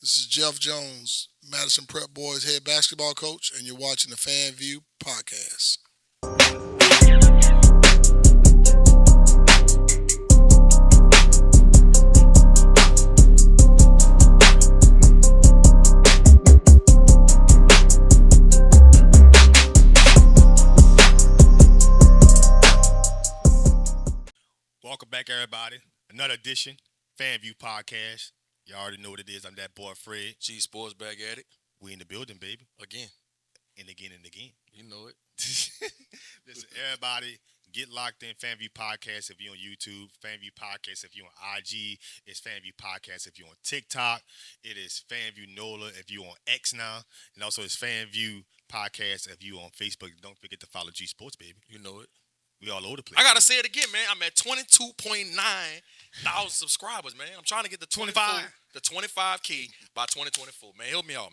This is Jeff Jones, Madison Prep Boys head basketball coach, and you're watching the FanvVew podcast. Welcome back, everybody. Another edition, FanvVew podcast. You already know what it is. I'm DatBoyFred. G-Sportz back at it. We in the building, baby. Again. And again and again. You know it. Listen, everybody, get locked in. FanvVew podcast if you're on YouTube. FanvView podcast if you're on IG. It's FanvView podcast if you're on TikTok. It is FanvView NOLA if you're on X now. And also it's FanvView podcast if you're on Facebook. Don't forget to follow G-Sportz, baby. You know it. We all over the place. I got to say it again, man. I'm at 22.9 thousand subscribers, man. I'm trying to get the 25K by 2024, man. Help me out,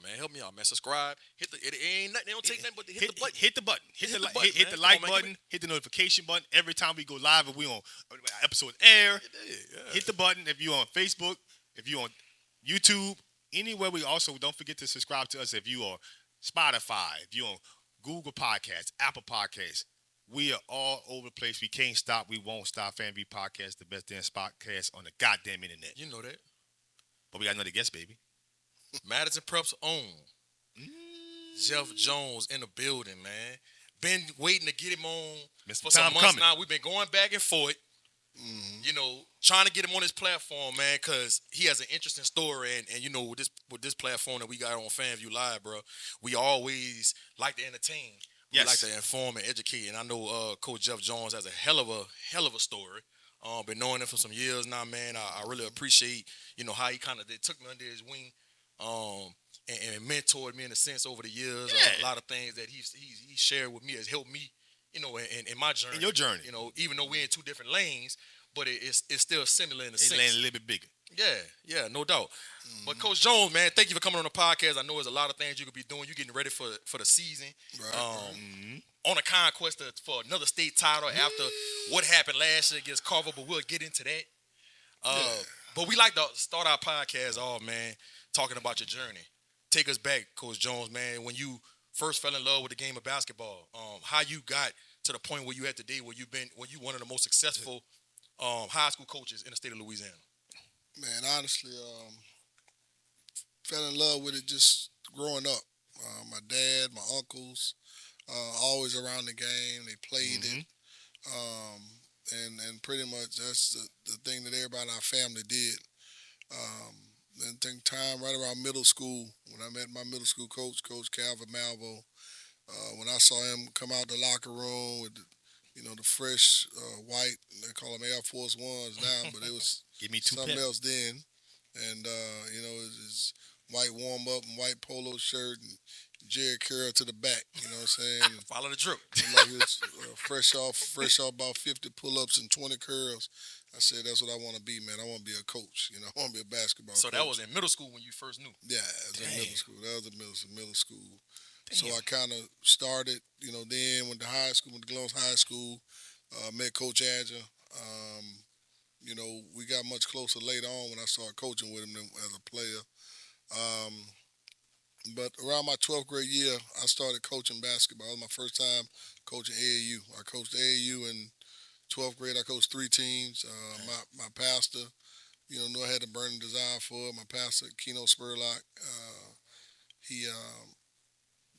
man. Subscribe. Hit the. It ain't nothing. It don't take nothing but to hit the button. Hit the button. Hit the like button. Hit the notification button. Every time we go live, if we on episode air, hit the button. If you on Facebook, if you on YouTube, anywhere. We also don't forget to subscribe to us. If you on Spotify, if you on Google Podcasts, Apple Podcasts. We are all over the place. We can't stop. We won't stop. FanvVew podcast, the best damn podcast on the goddamn internet. You know that. But we got another guest, baby. Madison Prep's own. Jeff Jones in the building, man. Been waiting to get him on for some months now. We've been going back and forth. You know, trying to get him on this platform, man, because he has an interesting story. And you know, with this platform that we got on FanvView Live, bro, we always like to entertain. We like to inform and educate, and I know Coach Jeff Jones has a hell of a story. Been knowing him for some years now, man. I really appreciate, you know, how he kind of took me under his wing, and mentored me in a sense over the years. A lot of things that he shared with me has helped me, you know, in my journey. In your journey, you know, even though we're in two different lanes, but it's still similar in a sense. Lane a little bit bigger. Yeah, no doubt. But Coach Jones, man, thank you for coming on the podcast. I know there's a lot of things you could be doing. You're getting ready for the season. On a conquest for another state title after what happened last year against Carver, but we'll get into that. But we like to start our podcast off, man, talking about your journey. Take us back, Coach Jones, man, when you first fell in love with the game of basketball. How you got to the point where you at today, where you one of the most successful high school coaches in the state of Louisiana. Man, honestly, fell in love with it just growing up. My dad, my uncles, always around the game. They played it. And pretty much that's the thing that everybody in our family did. Then think time right around middle school when I met my middle school coach, Coach Calvin Malvo. When I saw him come out the locker room with the fresh white, they call them Air Force Ones now, but it was Give me something else then. And, his white warm-up and white polo shirt and Jerry curl to the back, you know what I'm saying? Follow the drip. Like he was fresh off about 50 pull-ups and 20 curls. I said, that's what I want to be, man. I want to be a coach. I want to be a basketball coach. So that was in middle school when you first knew? Yeah, it was in middle school. That was in middle school. Damn. So I kind of started, then went to high school, went to Glow's High School, met Coach Adger. We got much closer later on when I started coaching with him as a player. But around my 12th grade year, I started coaching basketball. It was my first time coaching AAU. I coached AAU in 12th grade. I coached 3 teams. My pastor, knew I had a burning desire for it. My pastor, Keno Spurlock, he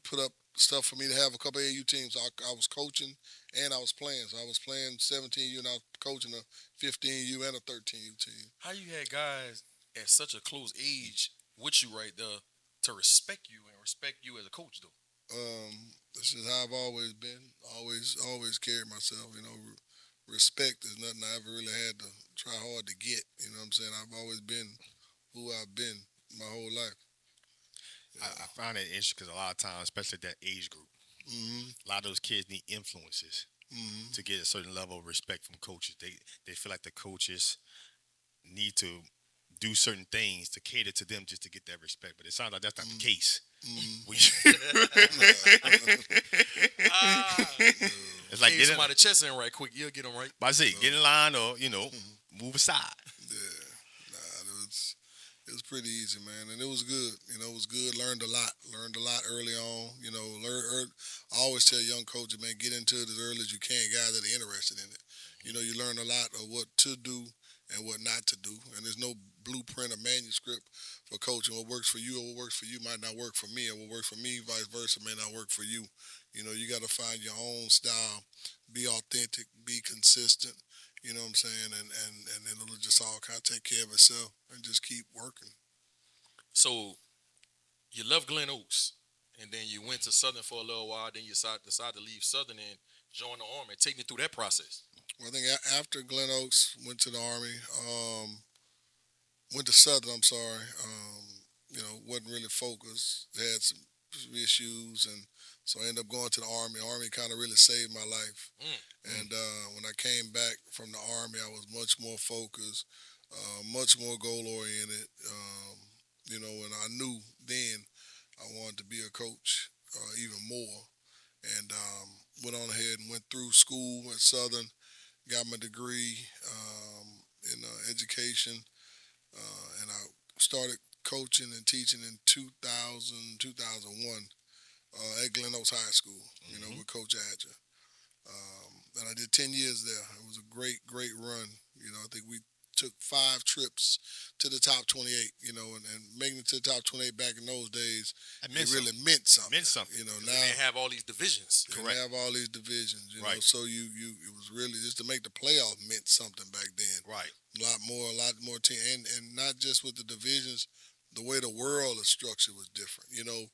put up stuff for me to have a couple AAU teams. I was coaching and I was playing. So I was playing 17U and I was coaching a 15U and a 13U team. How you had guys at such a close age with you right there to respect you and respect you as a coach, though? This is how I've always been. Always carried myself. Respect is nothing I ever really had to try hard to get. You know what I'm saying? I've always been who I've been my whole life. I find it interesting because a lot of times, especially that age group, a lot of those kids need influences to get a certain level of respect from coaches. They feel like the coaches need to do certain things to cater to them just to get that respect. But it sounds like that's not the case. It's like get somebody chest in right quick. You'll get them right. But I say, get in line or, move aside. Yeah. It was pretty easy, man, and it was good. You know, it was good. Learned a lot. Learned a lot early on. You know, I always tell young coaches, man, get into it as early as you can. Guys that are interested in it. You know, you learn a lot of what to do and what not to do, and there's no blueprint or manuscript for coaching. What works for you or what works for you might not work for me, or what works for me, vice versa, may not work for you. You know, you got to find your own style, be authentic, be consistent. You know what I'm saying? And then it'll just all kind of take care of itself and just keep working. So you left Glen Oaks, and then you went to Southern for a little while. Then you decided to leave Southern and join the Army. Take me through that process. Well, I think after Glen Oaks, went to the Army, went to Southern, I'm sorry. You know, wasn't really focused. Had some issues, and so I ended up going to the Army. Army kind of really saved my life. And when I came back from the Army, I was much more focused, much more goal-oriented. You know, and I knew then I wanted to be a coach even more. And went on ahead and went through school at Southern, got my degree in education, and I started coaching and teaching in 2001 at Glen Oaks High School, you know, with Coach Adger. And I did 10 years there. It was a great, great run. You know, I think we took 5 trips to the top 28, you know, and making it to the top 28 back in those days, it really meant something. You know, now they have all these divisions. Correct. They have all these divisions, you know, so it was really just to make the playoff meant something back then. Right. A lot more team, and not just with the divisions, the way the world is structured was different. You know,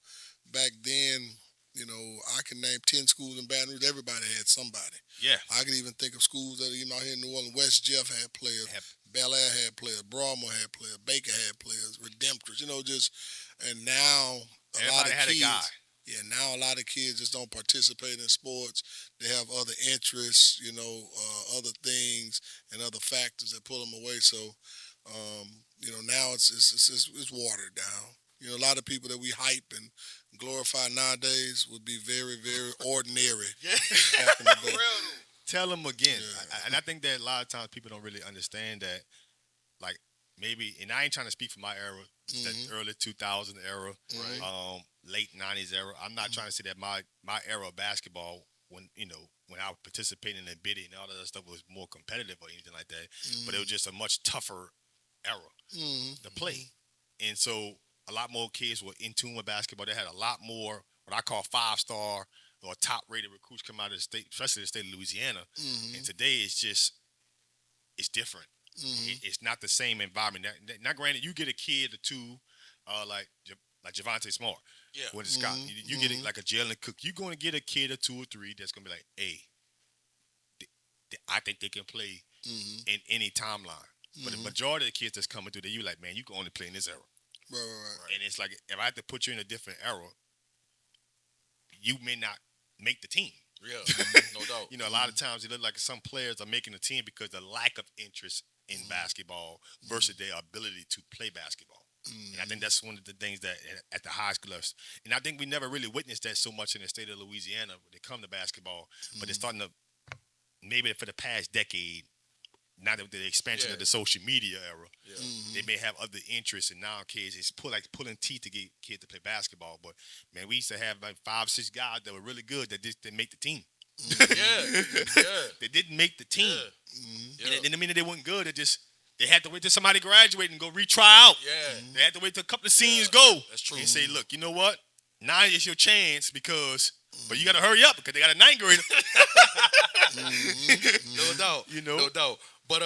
back then, you know, I can name 10 schools in Baton Rouge. Everybody had somebody. Yeah. I could even think of schools that are even out here in New Orleans. West Jeff had players. Bel Air had players. Broadmoor had players. Baker had players. Redemptors. You know, and now Everybody had kids, a guy. Yeah, now a lot of kids just don't participate in sports. They have other interests, you know, other things and other factors that pull them away. So, you know, now it's watered down. You know, a lot of people that we hype and glorify nowadays would be very, very ordinary. Tell them again. Yeah. And I think that a lot of times people don't really understand that, like, maybe, and I ain't trying to speak for my era, that early 2000 era, late 90s era. I'm not trying to say that my era of basketball, when I was participating in bidding and all that other stuff, was more competitive or anything like that, but it was just a much tougher era to play. And so a lot more kids were in tune with basketball. They had a lot more what I call 5-star or top-rated recruits come out of the state, especially the state of Louisiana. And today it's different. It's not the same environment. Now, granted, you get a kid or two, like Javante Smart, with Scott. You get it like a Jalen Cook. You're going to get a kid or 2 or 3 that's going to be like, hey, I think they can play in any timeline. But the majority of the kids that's coming through, you like, man, you can only play in this era. Right. And it's like, if I had to put you in a different era, you may not make the team. Yeah, no doubt. You know, a lot of times it looks like some players are making the team because of the lack of interest in basketball versus their ability to play basketball. And I think that's one of the things that at the high school levels, and I think we never really witnessed that so much in the state of Louisiana when it comes to basketball, but it's starting to, maybe for the past decade, now that the expansion of the social media era, they may have other interests, and now kids it's pulling teeth to get kids to play basketball. But man, we used to have like 5-6 guys that were really good that just didn't make the team. They didn't make the team. And it didn't mean that they weren't good. They had to wait till somebody graduate and go retry out. They had to wait till a couple of seniors go. That's true. And say, look, you know what? Now is your chance but you got to hurry up because they got a 9th grader. No doubt. You know? No doubt. But,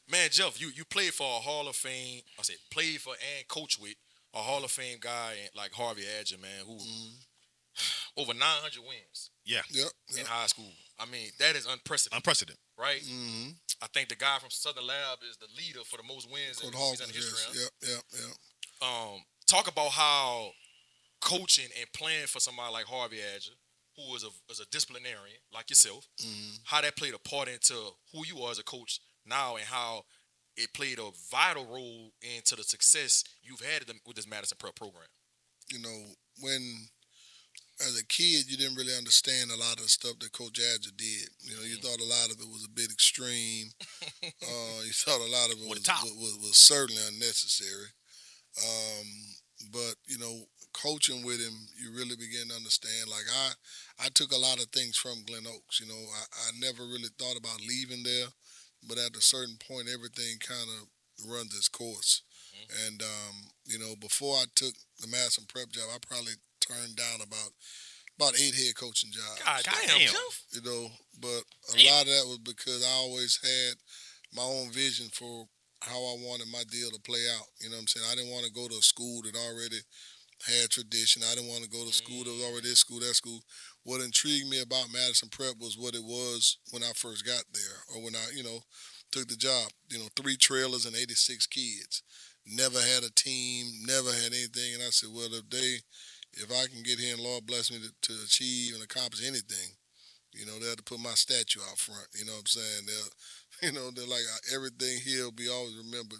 man, Jeff, you played for a Hall of Fame, played for and coached with a Hall of Fame guy like Harvey Adger, man, who over 900 wins in high school. I mean, that is unprecedented. Right? I think the guy from Southern Lab is the leader for the most wins in Louisiana history. Talk about how coaching and playing for somebody like Harvey Adger, who was a disciplinarian like yourself, how that played a part into who you are as a coach now and how it played a vital role into the success you've had with this Madison Prep program. You know, when as a kid, you didn't really understand a lot of the stuff that Coach Adger did. You know, you thought a lot of it was a bit extreme. You thought a lot of it was certainly unnecessary. But coaching with him, you really begin to understand. Like I took a lot of things from Glen Oaks. I never really thought about leaving there, but at a certain point, everything kind of runs its course. And before I took the Madison Prep job, I probably turned down about 8 head coaching jobs. God damn, Jeff. But a Damn. lot of that was because I always had my own vision for how I wanted my deal to play out. You know what I'm saying? I didn't want to go to a school that already had tradition. I didn't want to go to school that was already this school, that school. What intrigued me about Madison Prep was what it was when I first got there, or when I, took the job. 3 trailers and 86 kids. Never had a team, never had anything. And I said, well, if I can get here and Lord bless me to achieve and accomplish anything, they have to put my statue out front. You know what I'm saying? They're like, everything here will be always remembered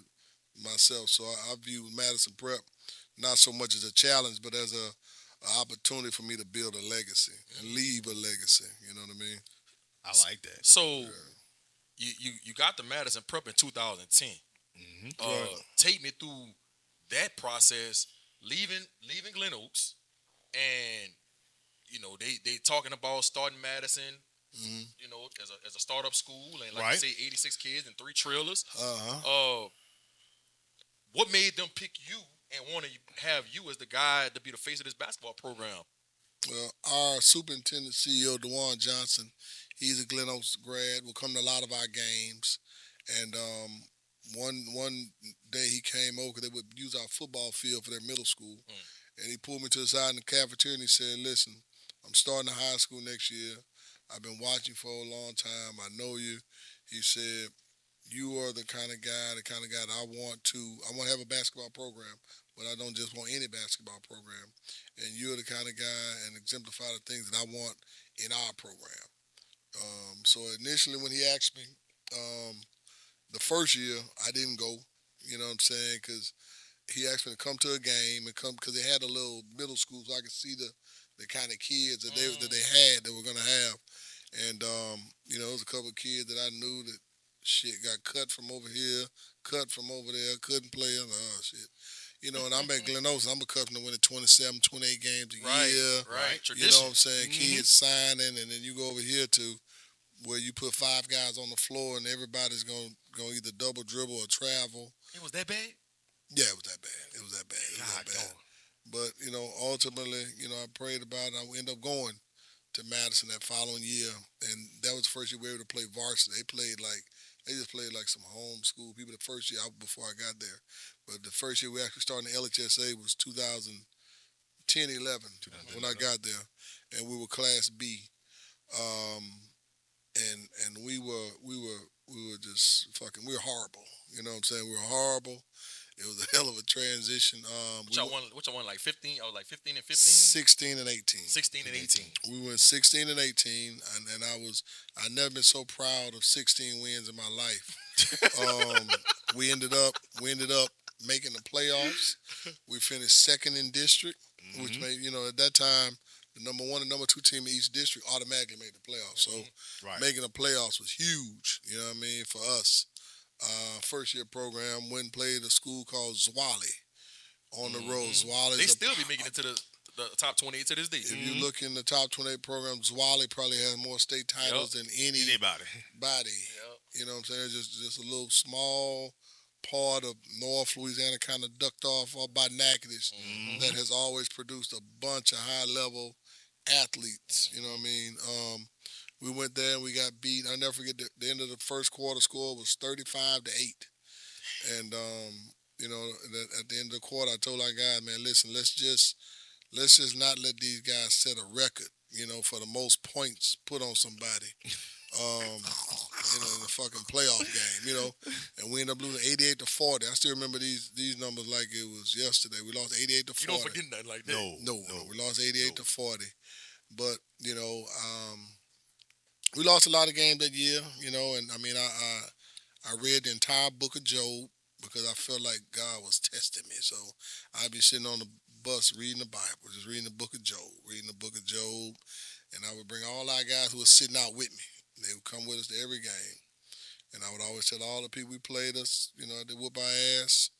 myself. So I view Madison Prep not so much as a challenge, but as a opportunity for me to build a legacy and leave a legacy. You know what I mean? I like that. So you got the Madison Prep in 2010. Take me through that process, leaving Glen Oaks, and they talking about starting Madison. As a startup school, and like you say, 86 kids and 3 trailers. What made them pick you and want to have you as the guy to be the face of this basketball program? Well, our superintendent CEO, DeJuan Johnson, he's a Glen Oaks grad, will come to a lot of our games. And one day he came over because they would use our football field for their middle school. And he pulled me to the side in the cafeteria and he said, listen, I'm starting a high school next year. I've been watching for a long time. I know you. He said, you are the kind of guy that I want to have a basketball program, but I don't just want any basketball program. And you're the kind of guy and exemplify the things that I want in our program. So initially when he asked me, the first year I didn't go, you know what I'm saying, because he asked me to come to a game and come because they had a little middle school so I could see the kind of kids that they had that were going to have. And, there was a couple of kids that I knew that got cut from over here, cut from over there, couldn't play. Shit. And I'm at Glen Oaks, I'm accustomed to winning 27, 28 games a year. Right. Tradition. You know what I'm saying? Kids signing, and then you go over here to where you put 5 guys on the floor and everybody's going to either double dribble or travel. It was that bad? Yeah, it was that bad. But, ultimately, I prayed about it. I ended up going to Madison that following year. And that was the first year we were able to play varsity. They just played like some homeschool people the first year before I got there. But the first year we actually started in the LHSA was 2010, 11 when I got there. And we were Class B. And we were just fucking, we were horrible. You know what I'm saying? We were horrible. It was a hell of a transition. Which I won like 15? I was like 15 and 15? 16 and 18. 16 and 18. We went 16 and 18, and I'd never been so proud of 16 wins in my life. We ended up making the playoffs. We finished second in district, which made, at that time, the number 1 and number 2 team in each district automatically made the playoffs. So making the playoffs was huge, you know what I mean, for us. First year program, went and played a school called Zwali on the road. Zwali, they still be making it to the top 28 to this day. If you look in the top 28 program, Zwali probably has more state titles than anybody. You know what I'm saying? It's just a little small part of North Louisiana, kind of ducked off by Natchitoches, that has always produced a bunch of high-level athletes. You know what I mean? We went there and we got beat. I'll never forget the end of the first quarter score was 35-8. And, at the end of the quarter, I told our guys, man, listen, let's just not let these guys set a record, for the most points put on somebody, in the fucking playoff game, And we ended up losing 88-40. I still remember these numbers like it was yesterday. We lost 88-40. You don't forget nothing like that. No. We lost 88-40. But, we lost a lot of games that year, and I mean, I read the entire book of Job because I felt like God was testing me. So I'd be sitting on the bus reading the Bible, just reading the book of Job, and I would bring all our guys who were sitting out with me. They would come with us to every game. And I would always tell all the people we played us, they whoop our ass,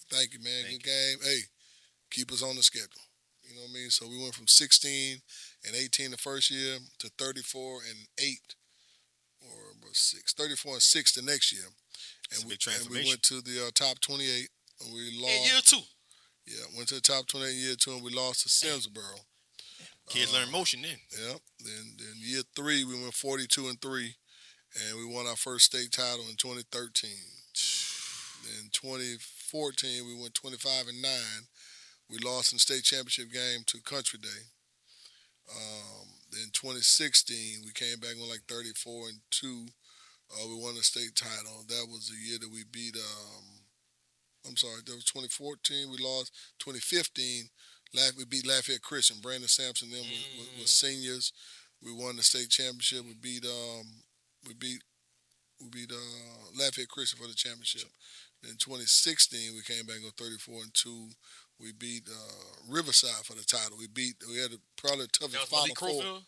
Thank you, man. Good game. Hey, keep us on the schedule. You know what I mean? So we went from 16 and 18 the first year to 34 and 8, or was 6, 34 and 6 the next year. That's And a big transformation. we went to the top 28. And we lost. In year 2. Yeah, went to the top 28 year 2, and we lost to Simsboro. Kids learn motion then. Yep. Then year 3, we went 42 and 3, and we won our first state title in 2013. In 2014, we went 25 and 9. We lost in the state championship game to Country Day. In 2016, we came back with like 34 and 2. We won the state title. That was the year that we beat. I'm sorry, that was 2014. We lost 2015. We beat Lafayette Christian. Brandon Sampson and them was seniors. We won the state championship. We beat Lafayette Christian for the championship. In 2016, we came back on 34 and 2. We beat Riverside for the title. We had probably the toughest Final Four.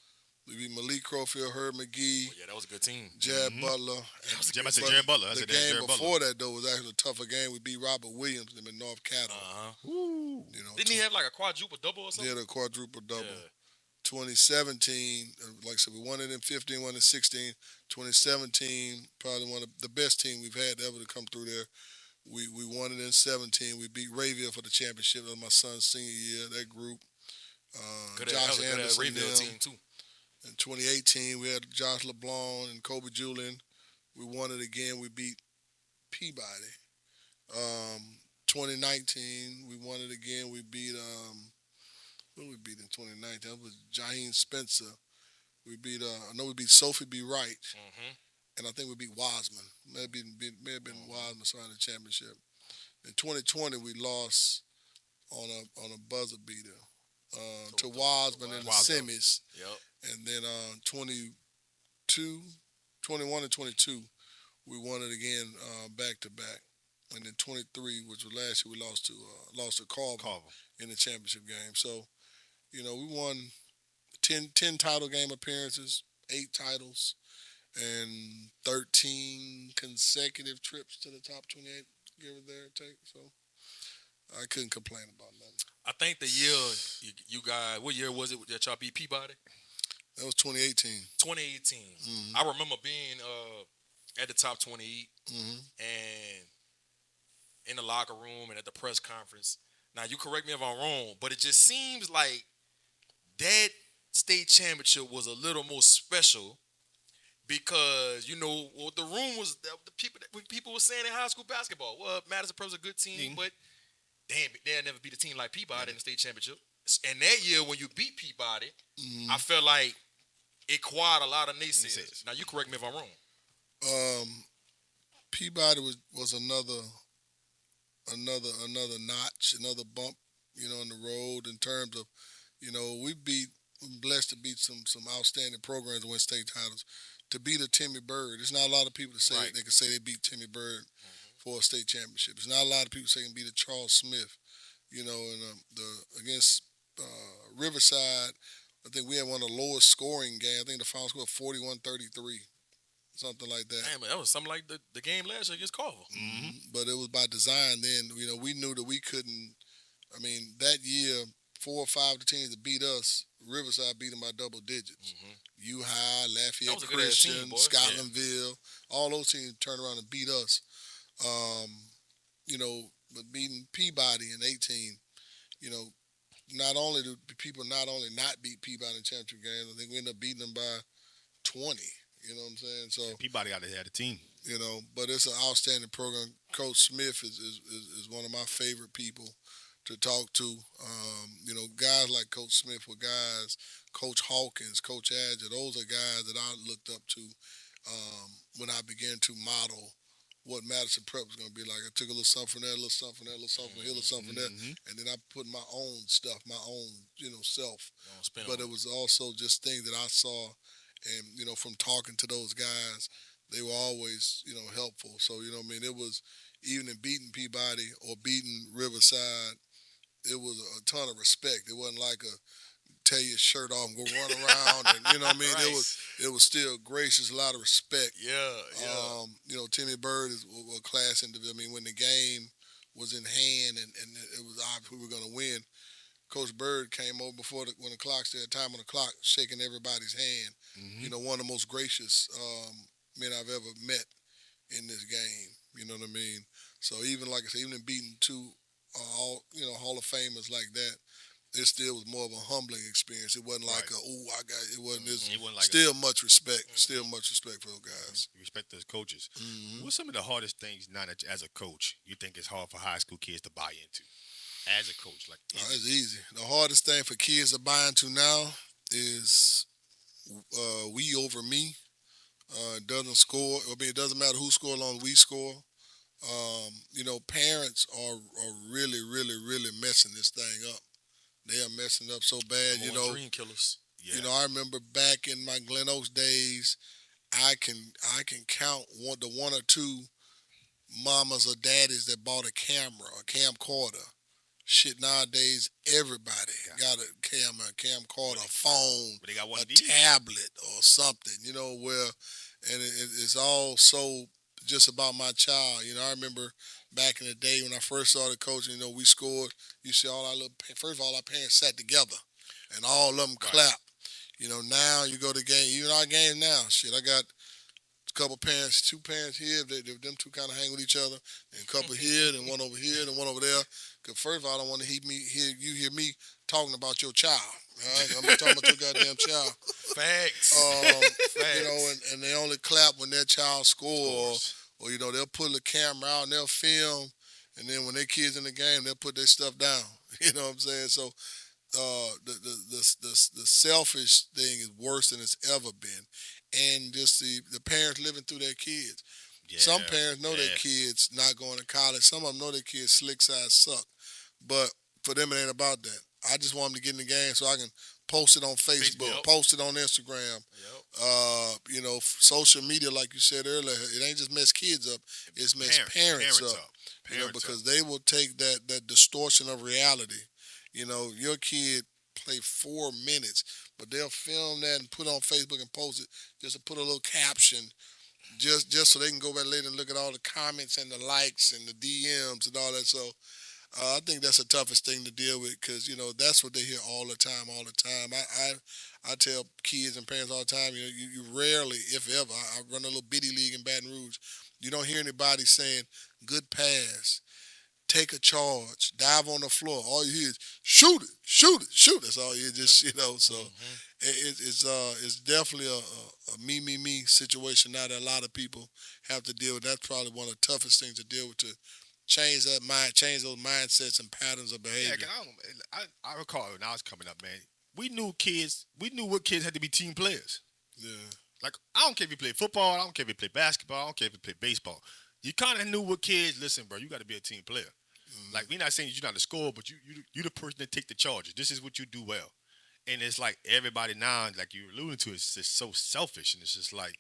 We beat Malik Crowfield, Herb McGee. Oh, yeah, that was a good team. Jab Butler. Jared Butler. The game before that, though, was actually a tougher game. We beat Robert Williams in North Cattle. You know, didn't he have like a quadruple double or something? Yeah, a quadruple double. Yeah. 2017, like I said, we won it in 15, won it in 16. 2017, probably one of the best team we've had ever to come through there. We won it in 17. We beat Rayville for the championship. That was my son's senior year, that group. Josh Anderson. Rayville team, too. In 2018, we had Josh LeBlanc and Kobe Julian. We won it again. We beat Peabody. 2019, we won it again. We beat, who did we beat in 2019? That was Jaheim Spencer. We beat, I know we beat Sophie B. Wright. And I think we beat Wiseman. May have been Wiseman starting the championship. In 2020, we lost on a buzzer beater to Wiseman in the semis. Yep. And then 21 and 22, we won it again back to back. And then 23, which was last year, we lost to Carver in the championship game. So, you know, we won 10 title game appearances, 8 titles, and 13 consecutive trips to the top 28, give or there take. So I couldn't complain about nothing. I think the year you guys, what year was it that y'all beat Peabody? That was 2018. 2018. I remember being at the top 28 and in the locker room and at the press conference. Now, you correct me if I'm wrong, but it just seems like that state championship was a little more special because, you know, the room was the people were saying in high school basketball. Well, Madison Preparatory was a good team, but they'll never beat a team like Peabody in the state championship. And that year when you beat Peabody, I felt like it quieted a lot of naysayers. Now, you correct me if I'm wrong. Peabody was another notch, another bump, you know, in the road in terms of, you know, we're blessed to beat some outstanding programs and win state titles. To beat a Timmy Bird, there's not a lot of people that say they can say they beat Timmy Bird for a state championship. There's not a lot of people say they can beat a Charles Smith, you know, and against Riverside, I think we had one of the lowest scoring games. I think the final score was 41-33. Something like that. Damn, that was something like the game last year against Carver. But it was by design then. You know, we knew that we couldn't. I mean, that year, 4 or 5 of the teams that beat us, Riverside beat them by double digits. U-High, Lafayette Christian, Scotlandville, all those teams turned around and beat us. You know, but beating Peabody in 18, you know, not only do people not beat Peabody in the championship game, I think we ended up beating them by 20. You know what I'm saying? So Peabody got to have a team. You know, but it's an outstanding program. Coach Smith is one of my favorite people to talk to. You know, guys like Coach Smith were guys, Coach Hawkins, Coach Adger, those are guys that I looked up to when I began to model what Madison Prep was going to be like. I took a little something from there, a little something from there, a little something from here, a little something from there, and then I put my own stuff, my own, you know, self. But it was also just things that I saw, and, you know, from talking to those guys, they were always, you know, helpful. So, you know what I mean? It was, even in beating Peabody or beating Riverside, it was a ton of respect. It wasn't like a tear your shirt off and go run around, and you know what I mean. It was still gracious, a lot of respect. Yeah. You know, Timmy Bird is a class individual. I mean, when the game was in hand, and it was obvious we were going to win. Coach Bird came over when the clock said time on the clock, shaking everybody's hand. You know, one of the most gracious men I've ever met in this game. You know what I mean? So even like I said, even in beating two Hall of Famers like that, it still was more of a humbling experience. It wasn't like it wasn't. It wasn't like still much respect. Still much respect for those guys. Respect those coaches. What's some of the hardest things now that as a coach you think it's hard for high school kids to buy into? As a coach, it's easy. The hardest thing for kids to buy into now is we over me. It doesn't score. I mean, it doesn't matter who score, as long as we score. Parents are really, really, really messing this thing up. They are messing up so bad. Dream killers. Yeah. I remember back in my Glen Oaks days, I can count one or two mamas or daddies that bought a camcorder. Shit, nowadays everybody got a camcorder, a phone, but they got one a tablet or something. And it's all so just about my child. I remember back in the day when I first started coaching. We scored. You see first of all, our parents sat together, and all of them clapped. Now you go to game. Even our game now, shit, I got couple parents, two parents here, them two kind of hang with each other, and a couple here, and one over here, and one over there. Because first of all, I don't want to hear me talking about your child. Right? I'm not talking about your goddamn child. Facts. Facts. And they only clap when their child scores, or they'll pull the camera out and they'll film, and then when their kids in the game, they'll put their stuff down. You know what I'm saying? So the selfish thing is worse than it's ever been. And just the parents living through their kids. Yeah, some parents know their kids not going to college. Some of them know their kids slick side suck. But for them, it ain't about that. I just want them to get in the game so I can post it on Facebook, post it on Instagram. Social media, like you said earlier, it ain't just mess kids up. It's mess parents up. Because they will take that distortion of reality. Your kid play 4 minutes, but they'll film that and put it on Facebook and post it just to put a little caption, just so they can go back later and look at all the comments and the likes and the DMs and all that. So I think that's the toughest thing to deal with because, that's what they hear all the time. I tell kids and parents all the time, you rarely, if ever, I run a little bitty league in Baton Rouge, you don't hear anybody saying, good pass, take a charge, dive on the floor. All you hear is shoot it. That's all you hear. So it's definitely a me situation now that a lot of people have to deal with. That's probably one of the toughest things to deal with, to change those mindsets and patterns of behavior. Yeah, I recall when I was coming up, man. We knew what kids had to be team players. Yeah. Like, I don't care if you play football, I don't care if you play basketball, I don't care if you play baseball. You kind of knew what kids, listen, bro, you got to be a team player. Like, we're not saying you're not the scorer, but you the person that take the charges. This is what you do well. And it's like everybody now, like you alluded to, it's just so selfish. And it's just like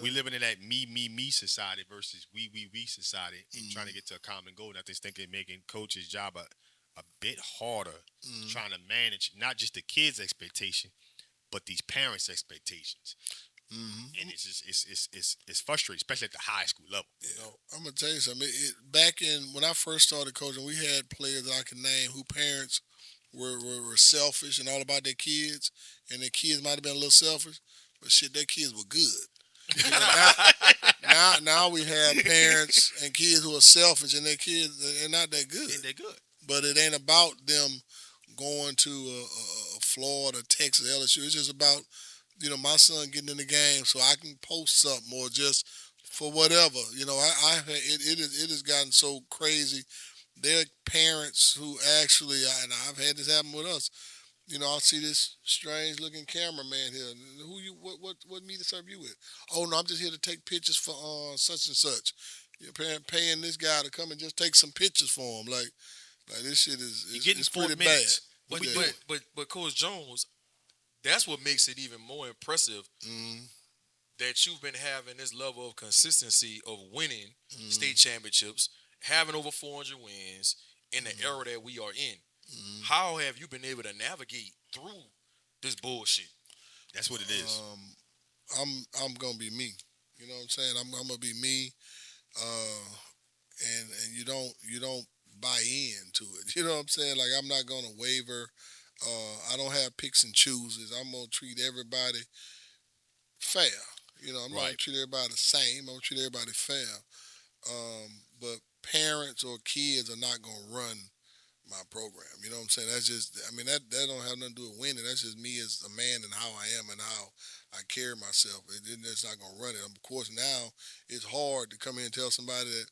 we living in that me society versus we society and trying to get to a common goal. And I just think they're making coaches' job a bit harder trying to manage not just the kids' expectation, but these parents' expectations. And it's just it's frustrating, especially at the high school level. I'm gonna tell you something. Back in when I first started coaching, we had players that I can name who parents were selfish and all about their kids, and their kids might have been a little selfish, but shit, their kids were good. Now we have parents and kids who are selfish, and their kids they're not that good. They're good, but it ain't about them going to a Florida, Texas, LSU. It's just about my son getting in the game so I can post something or just for whatever. It has gotten so crazy. There are parents who actually, and I've had this happen with us. I'll see this strange looking cameraman here. What media serve you with? Oh no, I'm just here to take pictures for such and such. Your parent paying this guy to come and just take some pictures for him. Like this shit is pretty bad. But Coach Jones, that's what makes it even more impressive that you've been having this level of consistency of winning state championships, having over 400 wins in the era that we are in. How have you been able to navigate through this bullshit? That's what it is. I'm gonna be me. You know what I'm saying? I'm gonna be me. And you don't buy in to it. You know what I'm saying? Like, I'm not gonna waver. I don't have picks and chooses. I'm gonna treat everybody fair. You know, I'm not gonna Right. treat everybody the same. I'm gonna treat everybody fair. But parents or kids are not gonna run my program. You know what I'm saying? That's just, I mean, that don't have nothing to do with winning. That's just me as a man and how I am and how I carry myself. It's not gonna run it. Of course, now it's hard to come in and tell somebody that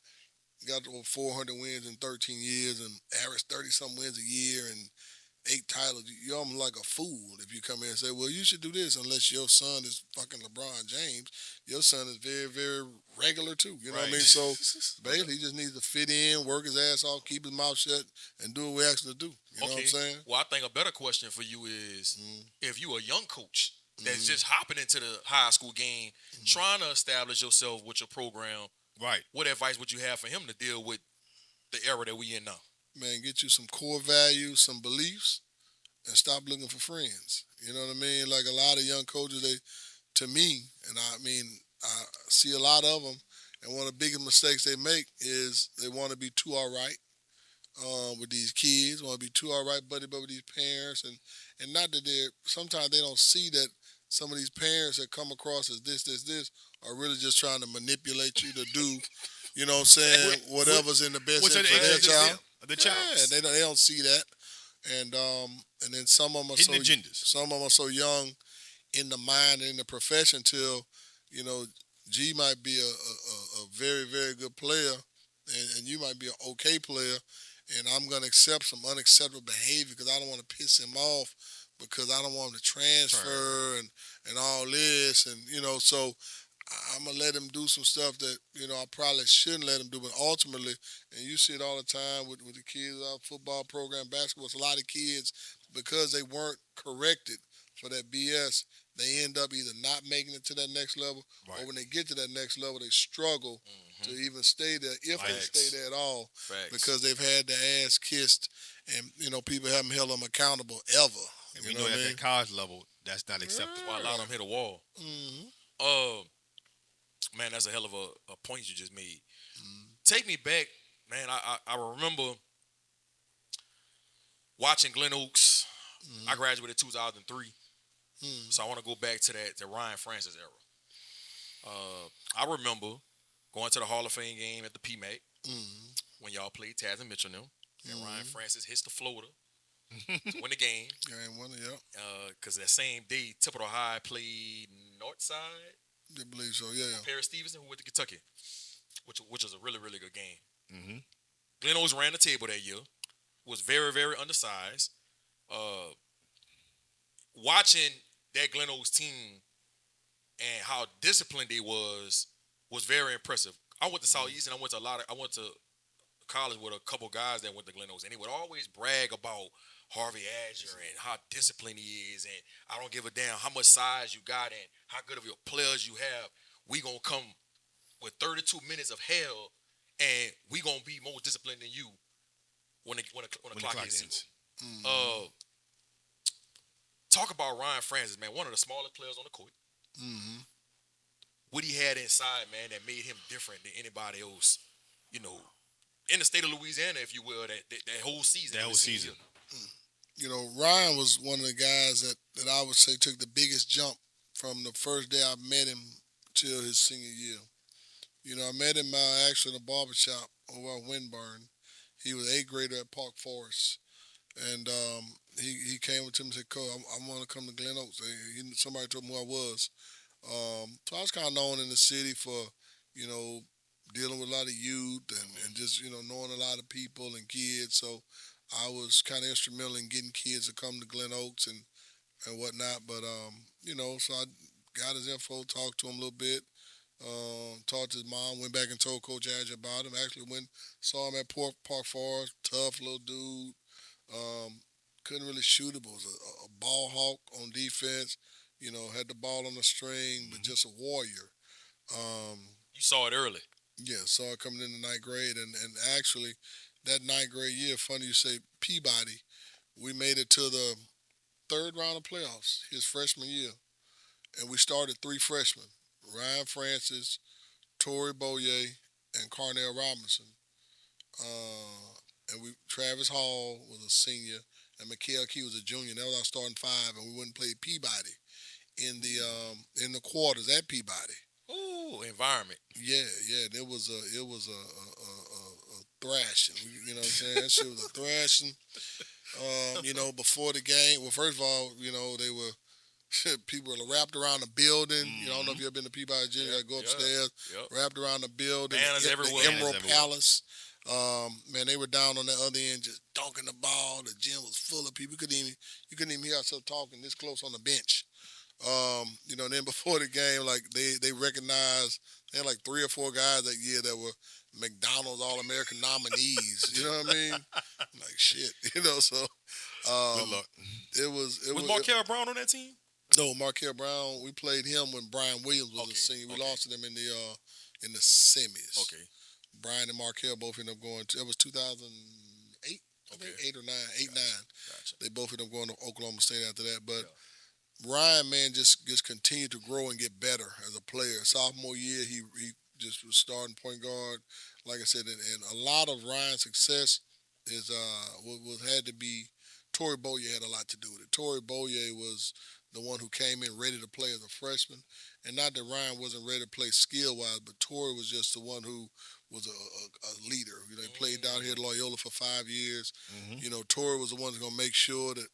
got over 400 wins in 13 years and average 30 some wins a year and 8 titles. You're almost like a fool if you come in and say, well, you should do this, unless your son is fucking LeBron James. Your son is very, very regular too. You know what I mean? So basically, he just needs to fit in, work his ass off, keep his mouth shut, and do what we ask him to do. You know what I'm saying? Well, I think a better question for you is if you a young coach that's Mm-hmm. just hopping into the high school game, trying to establish yourself with your program, Right. what advice would you have for him to deal with the era that we in now? Man, get you some core values, some beliefs, and stop looking for friends. You know what I mean? Like, a lot of young coaches, to me, and I mean, I see a lot of them, and one of the biggest mistakes they make is they want to be too all right with these kids, want to be too all right buddy with these parents, and not that sometimes they don't see that some of these parents that come across as this, are really just trying to manipulate you to do, you know what I'm saying, whatever's in the best What's interest the of their interest child. of them, of the child? Yeah, they don't see that, and then some of them are Hidden agendas. some of them are so young in the mind and in the profession till, you know, G might be a very, very good player, and you might be an okay player, and I'm going to accept some unacceptable behavior because I don't want to piss him off, because I don't want him to transfer and all this, and, you know, so I'm going to let him do some stuff that, you know, I probably shouldn't let him do, but ultimately, and you see it all the time with the kids, our football program, basketball, it's a lot of kids, because they weren't corrected for that BS, they end up either not making it to that next level, Right. or when they get to that next level, they struggle to even stay there, if they Facts. stay there at all, Facts. because they've had their ass kissed, and, you know, people haven't held them accountable ever. And You we know know what I at mean? that college level, that's not acceptable. Why a lot of them hit a wall. Mm-hmm. Man, that's a hell of a point you just made. Take me back, man. I remember watching Glen Oaks. I graduated 2003, so I want to go back to the Ryan Francis era. I remember going to the Hall of Fame game at the PMAC when y'all played Taz and Mitchell and them, and Ryan Francis hits the floater to win the game. Game winner, yep. Because that same day, Tipperary High played Northside. I believe so, yeah. Paris Stevenson, who went to Kentucky, which was a really, really good game. Mm-hmm. Glen Oaks ran the table that year, was very, very undersized. Watching that Glen Oaks team and how disciplined they was very impressive. I went to Southeast, and I went to college with a couple guys that went to Glen Oaks, and he would always brag about Harvey Adger and how disciplined he is, and I don't give a damn how much size you got and how good of your players you have. We gonna come with 32 minutes of hell, and we gonna be more disciplined than you when the clock hits. Talk about Ryan Francis, man. One of the smallest players on the court. Mm-hmm. What he had inside, man, that made him different than anybody else. You know, in the state of Louisiana, if you will, that whole season. That whole season. You know, Ryan was one of the guys that I would say took the biggest jump from the first day I met him till his senior year. You know, I met him actually in a barbershop over at Winburn. He was 8th grader at Park Forest. And he came up to me and said, Coach, I want to come to Glen Oaks. Somebody told me who I was. So I was kind of known in the city for, you know, dealing with a lot of youth and just, you know, knowing a lot of people and kids. So I was kind of instrumental in getting kids to come to Glen Oaks and whatnot. But, you know, so I got his info, talked to him a little bit, talked to his mom, went back and told Coach Adger about him. Actually saw him at Park Forest, tough little dude. Couldn't really shoot it, but was a ball hawk on defense. You know, had the ball on the string, but just a warrior. You saw it early. Yeah, saw it coming in the 9th grade. And actually, that 9th grade year, funny you say Peabody, we made it to the 3rd round of playoffs his freshman year. And we started 3 freshmen, Ryan Francis, Torrey Boyer, and Carnell Robinson. and Travis Hall was a senior, and Mikael Key was a junior. And that was our starting five, and we went and played Peabody in the quarters at Peabody. Ooh, environment. Yeah, yeah. It was a thrashing. You know what I'm saying? That shit was a thrashing. Before the game. Well, first of all, they were people were wrapped around the building. I don't know if you ever been to Peabody Gym. You got to go upstairs, wrapped around the building. Banners everywhere. The Emerald Palace. Man, they were down on the other end just dunking the ball. The gym was full of people. You couldn't even hear ourselves talking this close on the bench. Then before the game, like they recognized they had like 3 or 4 guys that year that were McDonald's All-American nominees. You know what I mean? Like shit. So Good luck. it was Markel Brown on that team? No, Markel Brown. We played him when Brian Williams was a senior. We lost to them in the semis. Okay. Brian and Markel both ended up going to. It was 2008. I think 8 or 9, 8, 9. Gotcha. They both ended up going to Oklahoma State after that, but. Ryan, man, just continued to grow and get better as a player. Sophomore year, he just was starting point guard. Like I said, and a lot of Ryan's success is had to be Torrey Boyer had a lot to do with it. Torrey Boyer was the one who came in ready to play as a freshman, and not that Ryan wasn't ready to play skill wise, but Torrey was just the one who was a leader. He played down here at Loyola for 5 years. Torrey was the one who's gonna make sure that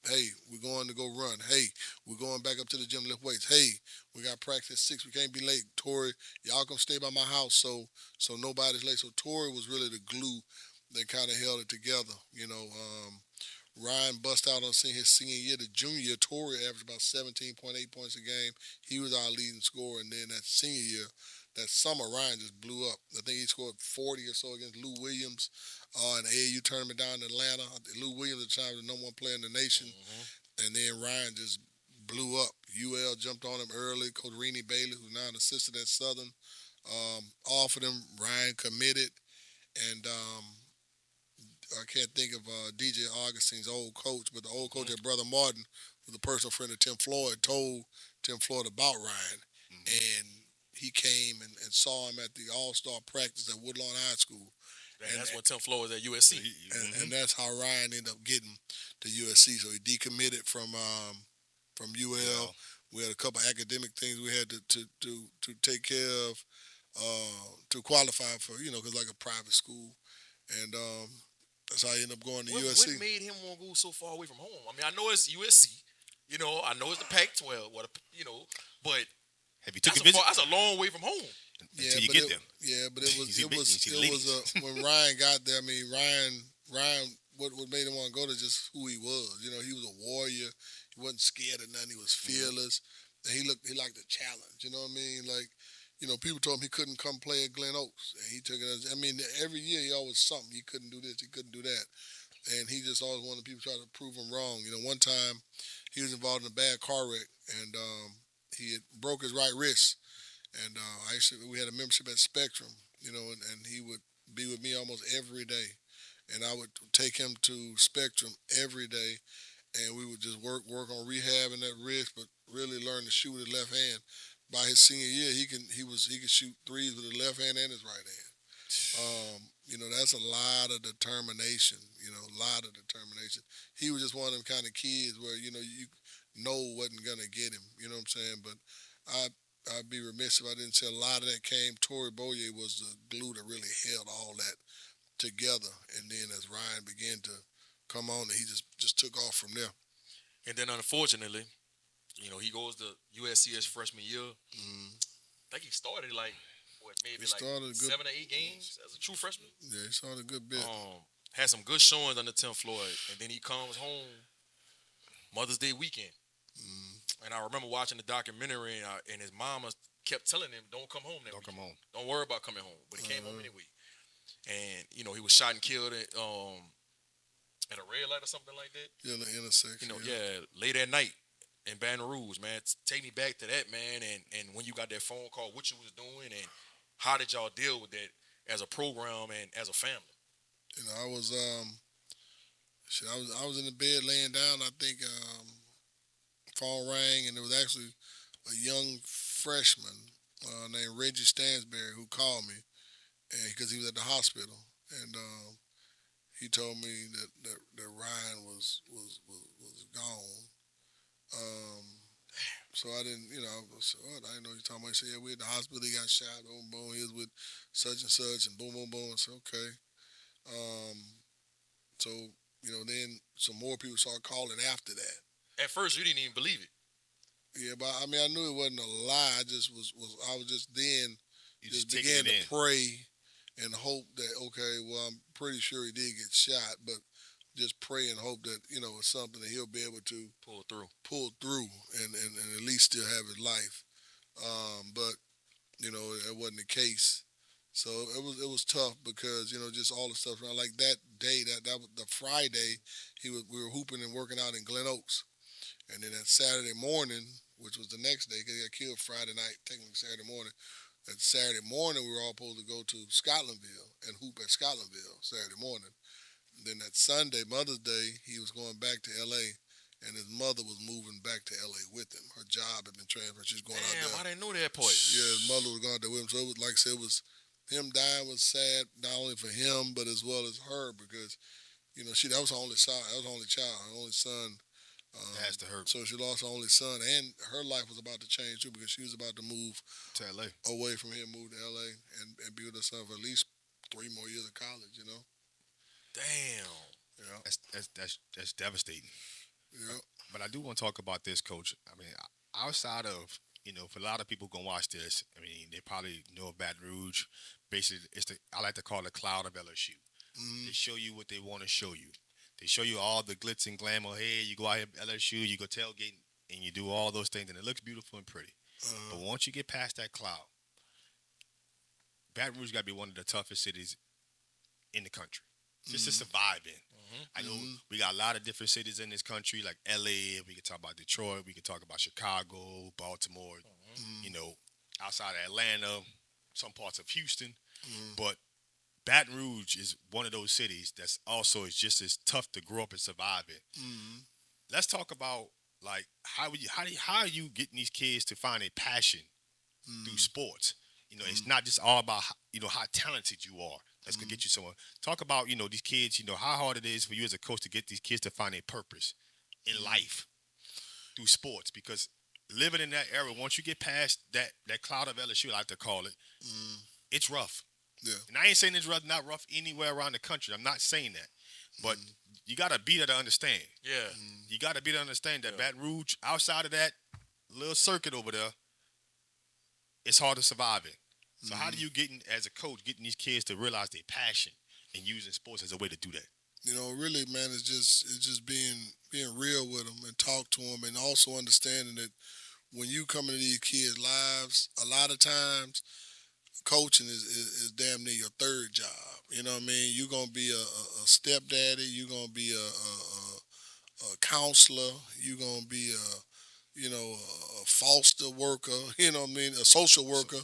we're going to go run. Hey, we're going back up to the gym lift weights. Hey, we got practice at 6. We can't be late. Torrey, y'all come stay by my house so nobody's late. So Torrey was really the glue that kind of held it together. Ryan bust out on his senior year. The junior year, Torrey averaged about 17.8 points a game. He was our leading scorer. And then that senior year, that summer, Ryan just blew up. I think he scored 40 or so against Lou Williams in the AAU tournament down in Atlanta. Lou Williams at the time was the number 1 player in the nation. And then Ryan just blew up. UL jumped on him early. Coach Rennie Bailey, who's now an assistant at Southern, offered him. Ryan committed. And I can't think of DJ Augustine's old coach, but the old coach at Brother Martin, was a personal friend of Tim Floyd, told Tim Floyd about Ryan. And he came and saw him at the All-Star practice at Woodlawn High School. And that's when Tim Floyd was at USC. And that's how Ryan ended up getting to USC. So he decommitted from UL. We had a couple academic things we had to take care of to qualify for, because like a private school. And that's how he ended up going to USC. What made him want to go so far away from home? I mean, I know it's USC. I know it's the Pac-12. But have you took a visit? That's a long way from home. Until you get there. Yeah, but it was when Ryan got there. I mean, Ryan, what made him want to go to just who he was. He was a warrior. He wasn't scared of nothing. He was fearless, and he liked the challenge. You know what I mean? Like, people told him he couldn't come play at Glen Oaks, and he took it as. I mean, every year he always something. He couldn't do this. He couldn't do that, and he just always wanted people to try to prove him wrong. One time he was involved in a bad car wreck, and he had broke his right wrist. And we had a membership at Spectrum, and he would be with me almost every day. And I would take him to Spectrum every day, and we would just work on rehabbing that wrist, but really learn to shoot with his left hand. By his senior year, he could shoot threes with his left hand and his right hand. That's a lot of determination. A lot of determination. He was just one of them kind of kids where you wasn't gonna get him. You know what I'm saying? But I'd be remiss if I didn't say a lot of that came. Torrey Boyer was the glue that really held all that together. And then as Ryan began to come on, he just took off from there. And then unfortunately, he goes to USC his freshman year. I think he started maybe 7 or 8 games as a true freshman. Yeah, he started a good bit. Had some good showings under Tim Floyd, and then he comes home Mother's Day weekend. And I remember watching the documentary, and his mama kept telling him, "Don't come home that weekend. Come home. Don't worry about coming home." But he came home anyway. And he was shot and killed at a red light or something like that. Yeah, the intersection. Late at night in Baton Rouge, man. Take me back to that, man. And when you got that phone call, what you was doing, and how did y'all deal with that as a program and as a family? I was I was in the bed laying down. I think phone rang, and it was actually a young freshman named Reggie Stansberry who called me, and because he was at the hospital, and he told me that Ryan was gone. Um, so I didn't, I said, what? I didn't know you talking about. He said, yeah, we at the hospital. He got shot. Boom, boom. He was with such and such, and boom, boom, boom. I said, okay. Um, so then some more people started calling after that. At first, you didn't even believe it. Yeah, but I mean, I knew it wasn't a lie. I just I was just then just began to in. pray and hope that, okay, well, I'm pretty sure he did get shot, but just pray and hope that it's something that he'll be able to pull through, and at least still have his life. But it wasn't the case. So it was tough because just all the stuff around, like that day, that was the Friday we were hooping and working out in Glen Oaks, and then that Saturday morning, which was the next day, because he got killed Friday night, technically Saturday morning. That Saturday morning, we were all supposed to go to Scotlandville and hoop at Scotlandville Saturday morning. And then that Sunday, Mother's Day, he was going back to L.A., and his mother was moving back to L.A. with him. Her job had been transferred. She was going out there. I didn't know that part. Yeah, his mother was going out there with him. So it was, like I said, him dying was sad, not only for him, but as well as her, because, that was her only child. That was her only child, her only son. It has to hurt. So she lost her only son, and her life was about to change too, because she was about to move to LA, away from here, move to LA, and be with her son for at least 3 more years of college. Damn. Yeah. That's devastating. Yeah. But I do want to talk about this, Coach. I mean, outside of for a lot of people gonna watch this, I mean, they probably know of Baton Rouge. Basically, I like to call it the cloud of LSU. Mm-hmm. They show you what they want to show you. They show you all the glitz and glamour. Hey, you go out here at LSU, you go tailgating, and you do all those things, and it looks beautiful and pretty. But once you get past that cloud, Baton Rouge got to be one of the toughest cities in the country, just to survive in. I know we got a lot of different cities in this country, like LA. We could talk about Detroit. We could talk about Chicago, Baltimore. Outside of Atlanta, some parts of Houston. But Baton Rouge is one of those cities that's also is just as tough to grow up and survive in. Let's talk about like how are you getting these kids to find a passion through sports? It's not just all about how talented you are. That's gonna get you somewhere. Talk about these kids. How hard it is for you as a coach to get these kids to find a purpose in life through sports. Because living in that era, once you get past that cloud of LSU, I like to call it, it's rough. Yeah. And I ain't saying it's rough, not rough anywhere around the country. I'm not saying that, but you gotta be there to understand. Yeah. You gotta be there to understand that Baton Rouge, outside of that little circuit over there, it's hard to survive in. So how do you as a coach, getting these kids to realize their passion and using sports as a way to do that? Really, man, it's just being real with them and talk to them, and also understanding that when you come into these kids' lives, a lot of times coaching is damn near your third job. You know what I mean? You're gonna be a stepdaddy. You're gonna be a counselor. You're gonna be a foster worker. You know what I mean? A social worker.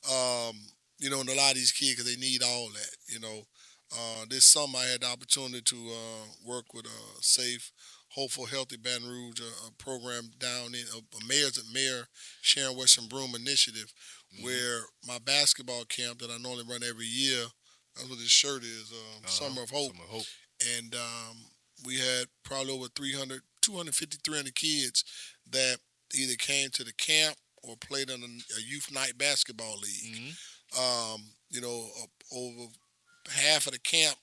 And a lot of these kids, because they need all that. This summer I had the opportunity to work with Safe, Hopeful, Healthy Baton Rouge, a program down in Mayor Sharon Western Broom initiative, where my basketball camp that I normally run every year, that's what this shirt is, Summer of Hope. Summer of Hope. And we had probably over 250, 300 kids that either came to the camp or played in a youth night basketball league. Over half of the camp,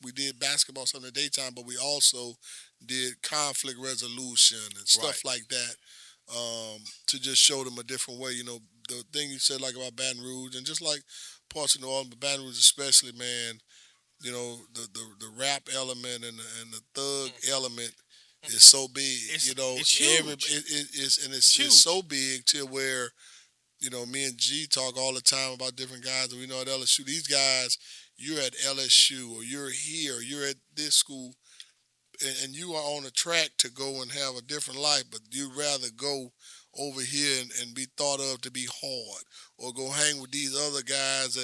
we did basketball some in the daytime, but we also did conflict resolution and stuff like that, to just show them a different way. The thing you said like about Baton Rouge, and just like parts of New Orleans, but Baton Rouge especially, man, the rap element and the thug element is so big. It's huge. It's so big to where, me and G talk all the time about different guys that we know at LSU. These guys, you're at LSU or you're here, you're at this school, and you are on a track to go and have a different life, but you'd rather go over here and be thought of to be hard, or go hang with these other guys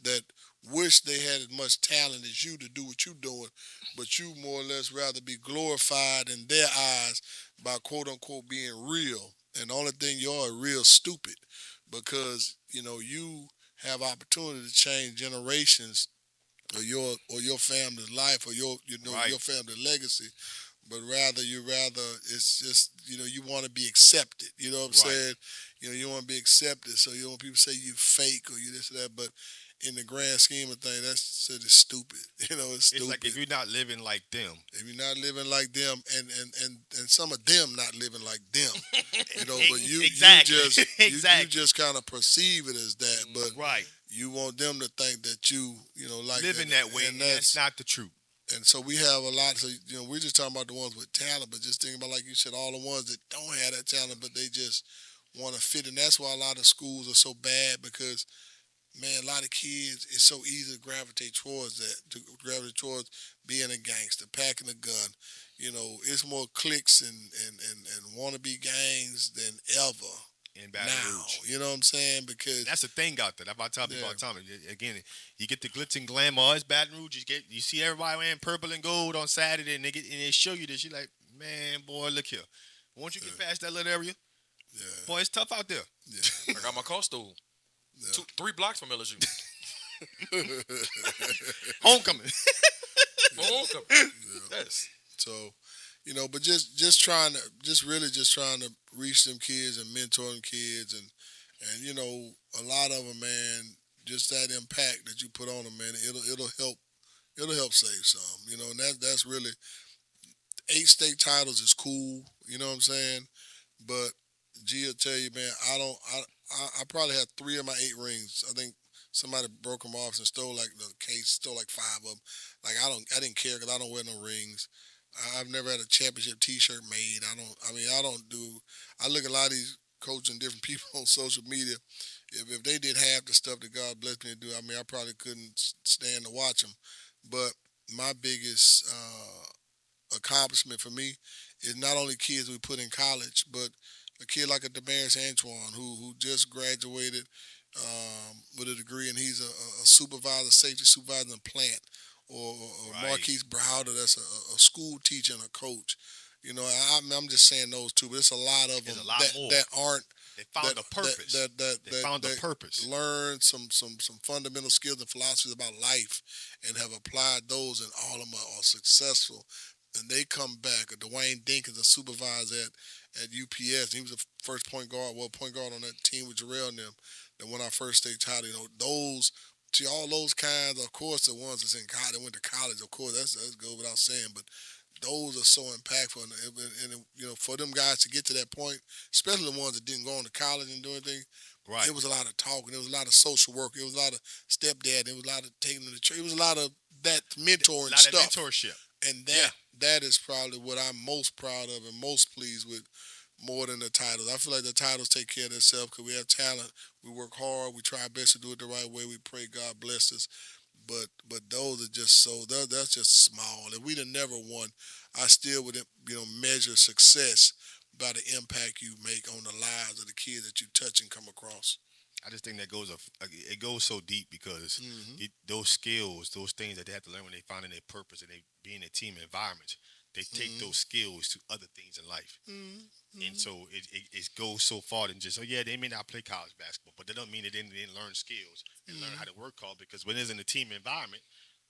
that wish they had as much talent as you to do what you're doing, but you more or less rather be glorified in their eyes by quote unquote being real. And the only thing you are real stupid, because you have opportunity to change generations your family's life or your your family legacy, but rather it's just you want to be accepted. You know what I'm saying? You want to be accepted. So when people say you fake or you this or that, but in the grand scheme of things, that's shit is stupid. It's stupid. It's like if you're not living like them. If you're not living like them, and some of them not living like them, but Exactly. you just kind of perceive it as that, but you want them to think that you like living that way, and that's not the truth. And so we have a lot. So we're just talking about the ones with talent, but just think about, like you said, all the ones that don't have that talent, but they just want to fit. And that's why a lot of schools are so bad because, man, a lot of kids, it's so easy to gravitate towards being a gangster, packing a gun. It's more cliques and wannabe gangs than ever. In Baton Rouge. You know what I'm saying? Because that's the thing out there. That's what I tell people all the time. Again, you get the glitz and glamour. It's Baton Rouge. You see everybody wearing purple and gold on Saturday, and they show you this. You're like, man, boy, look here. Once you get past that little area, boy, it's tough out there. Yeah. I got my car stolen. 3 blocks from LSU. Homecoming. Homecoming. Yes. So, but just really trying to reach them kids and mentor them kids, and a lot of them, man, just that impact that you put on them, man, it'll help save some, and that's really 8 state titles is cool, you know what I'm saying, but G will tell you, man, I probably had 3 of my 8 rings. I think somebody broke them off and stole like 5 of them. Like I didn't care because I don't wear no rings. I've never had a championship T-shirt made. I look at a lot of these coaches and different people on social media. If they did half the stuff that God blessed me to do, I probably couldn't stand to watch them. But my biggest accomplishment for me is not only kids we put in college, but a kid like a Demaris Antoine who just graduated with a degree, and he's a safety supervisor in a plant. Or Marquise Browder, that's a school teacher and a coach. I'm just saying those two, but it's a lot of them that aren't. They found a purpose. They found a purpose. Learned some fundamental skills and philosophies about life, and have applied those, and all of them are successful. And they come back. Dwayne Dinkins, a supervisor at UPS, he was the first point guard on that team with Jarrell and them that won our first state title. All those kinds, of course, the ones that's in college, that went to college, of course, that's goes without saying, but those are so impactful. And for them guys to get to that point, especially the ones that didn't go on to college and do anything, it was a lot of talking. It was a lot of social work. It was a lot of stepdad. It was a lot of taking them to church. It was a lot of that mentoring stuff. A lot of mentorship. And that is probably what I'm most proud of and most pleased with, more than the titles. I feel like the titles take care of themselves because we have talent. We work hard. We try our best to do it the right way. We pray God bless us. But those are just that's just small. If we'd have never won, I still would measure success by the impact you make on the lives of the kids that you touch and come across. I just think that it goes so deep because those skills, those things that they have to learn when they find their purpose and they be in a team environment, they take those skills to other things in life. And so it goes so far than just, they may not play college basketball, but that don't mean they didn't learn skills and learn how to work hard, because when it's in a team environment,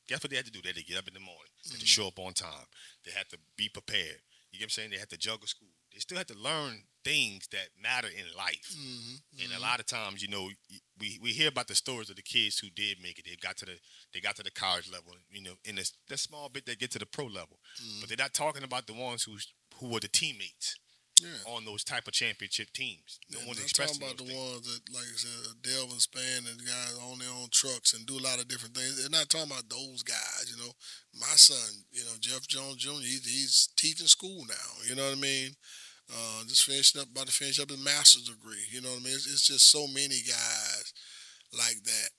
guess what they had to do? They had to get up in the morning. They had to show up on time. They had to be prepared. You get what I'm saying? They had to juggle school. They still had to learn things that matter in life. And a lot of times, we hear about the stories of the kids who did make it. They got to the college level, in the small bit they get to the pro level. But they're not talking about the ones who were the teammates on those type of championship teams. No one's expressing talking about the ones that, like I said, Delvin Span and the guys on their own trucks and do a lot of different things. They're not talking about those guys. My son, Jeff Jones Jr., he's teaching school now. You know what I mean? About to finish up his master's degree. You know what I mean? It's just so many guys like that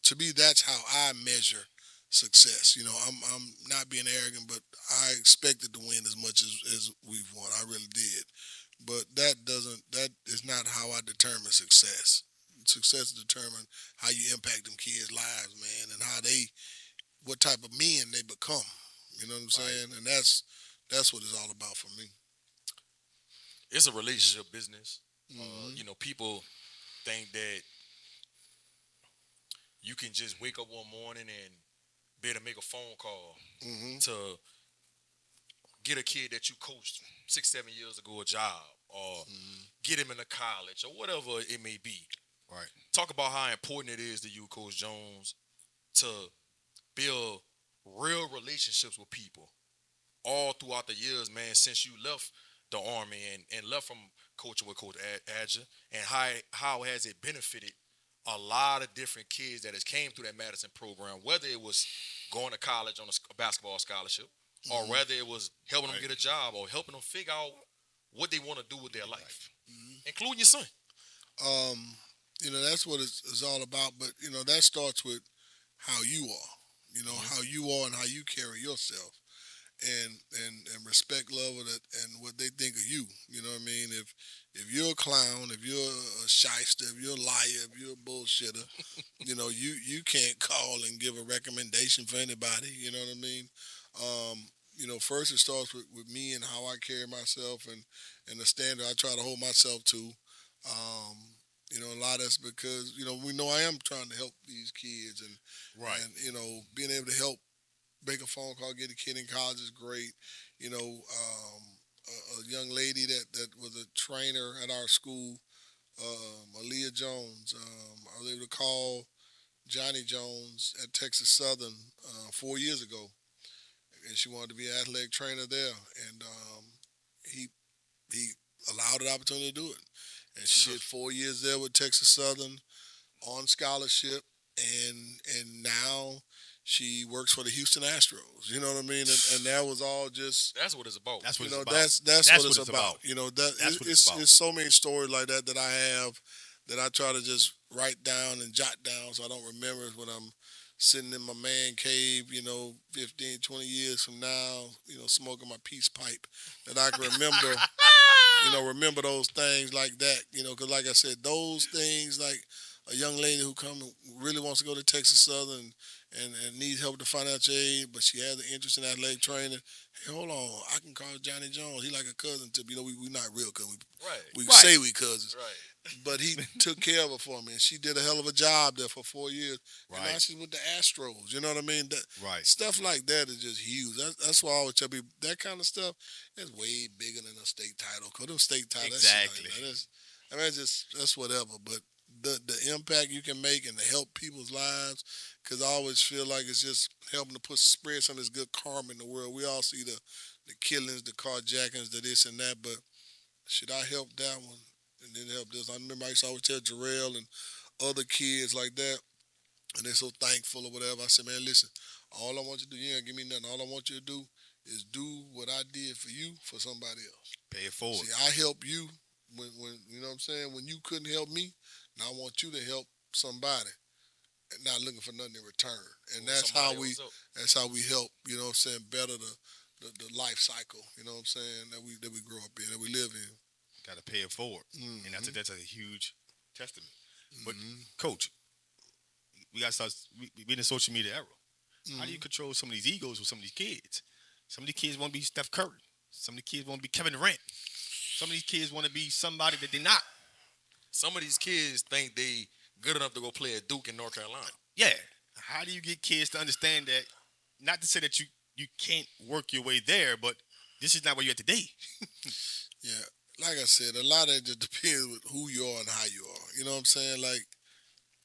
to me, that's how I measure success. I'm not being arrogant, but I expected to win as much as we've won. I really did. But that is not how I determine success. Success is determined how you impact them kids' lives, man, and what type of men they become. You know what I'm saying? And that's what it's all about for me. It's a relationship business. People think that you can just wake up one morning and be able to make a phone call to get a kid that you coached 6-7 years ago a job, or get him into college, or whatever it may be. Right. Talk about how important it is to you, Coach Jones, to build real relationships with people all throughout the years, man, since you left the Army and left from coaching with Coach Adger, and how has it benefited a lot of different kids that has came through that Madison program, whether it was going to college on a basketball scholarship, or whether it was helping them get a job, or helping them figure out what they want to do with their life, including your son. That's what it's all about. But, that starts with how you are, how you are and how you carry yourself. And respect, love, and what they think of you. You know what I mean? If you're a clown, if you're a shyster, if you're a liar, if you're a bullshitter, you can't call and give a recommendation for anybody. You know what I mean? First it starts with me and how I carry myself and the standard I try to hold myself to. A lot of that's because, we know I am trying to help these kids and being able to help make a phone call, get a kid in college is great. A young lady that was a trainer at our school, Aaliyah Jones, I was able to call Johnny Jones at Texas Southern 4 years ago, and she wanted to be an athletic trainer there, and he allowed the opportunity to do it. And she did 4 years there with Texas Southern on scholarship, and now she works for the Houston Astros. You know what I mean? And that was all just... That's what it's about. That's what it's about. That's what it's about. It's so many stories like that I have that I try to just write down and jot down so I don't remember it when I'm sitting in my man cave, 15, 20 years from now, smoking my peace pipe, that I can remember, remember those things like that, because like I said, those things, like a young lady who really wants to go to Texas Southern and needs help with the financial aid, but she has an interest in athletic training. Hey, hold on, I can call Johnny Jones. He like a cousin to me. We're not real cousins. We say we cousins. Right. But he took care of her for me, and she did a hell of a job there for 4 years. Right. And now she's with the Astros. You know what I mean? Stuff like that is just huge. That's why I always tell people that kind of stuff is way bigger than a state title. Because them state titles, exactly. That's whatever. But the impact you can make and to help people's lives, because I always feel like it's just helping to spread some of this good karma in the world. We all see the killings, the carjackings, the this and that, but should I help that one and then help this? I remember I used to always tell Jarrell and other kids like that, and they're so thankful or whatever. I said, man, listen, all I want you to do, you ain't give me nothing. All I want you to do is do what I did for you for somebody else. Pay it forward. See, I helped you when you know what I'm saying, when you couldn't help me. Now I want you to help somebody and not looking for nothing in return. And that's how we help, better the life cycle, you know what I'm saying, that we grow up in, that we live in. Got to pay it forward. Mm-hmm. And that's a huge testament. Mm-hmm. But Coach, we got to start, we in the social media era. Mm-hmm. How do you control some of these egos with some of these kids? Some of these kids want to be Steph Curry. Some of these kids want to be Kevin Durant. Some of these kids want to be somebody that they're not. Some of these kids think they good enough to go play at Duke in North Carolina. Yeah. How do you get kids to understand that? Not to say that you can't work your way there, but this is not where you're at today. Yeah. Like I said, a lot of it just depends with who you are and how you are. You know what I'm saying? Like,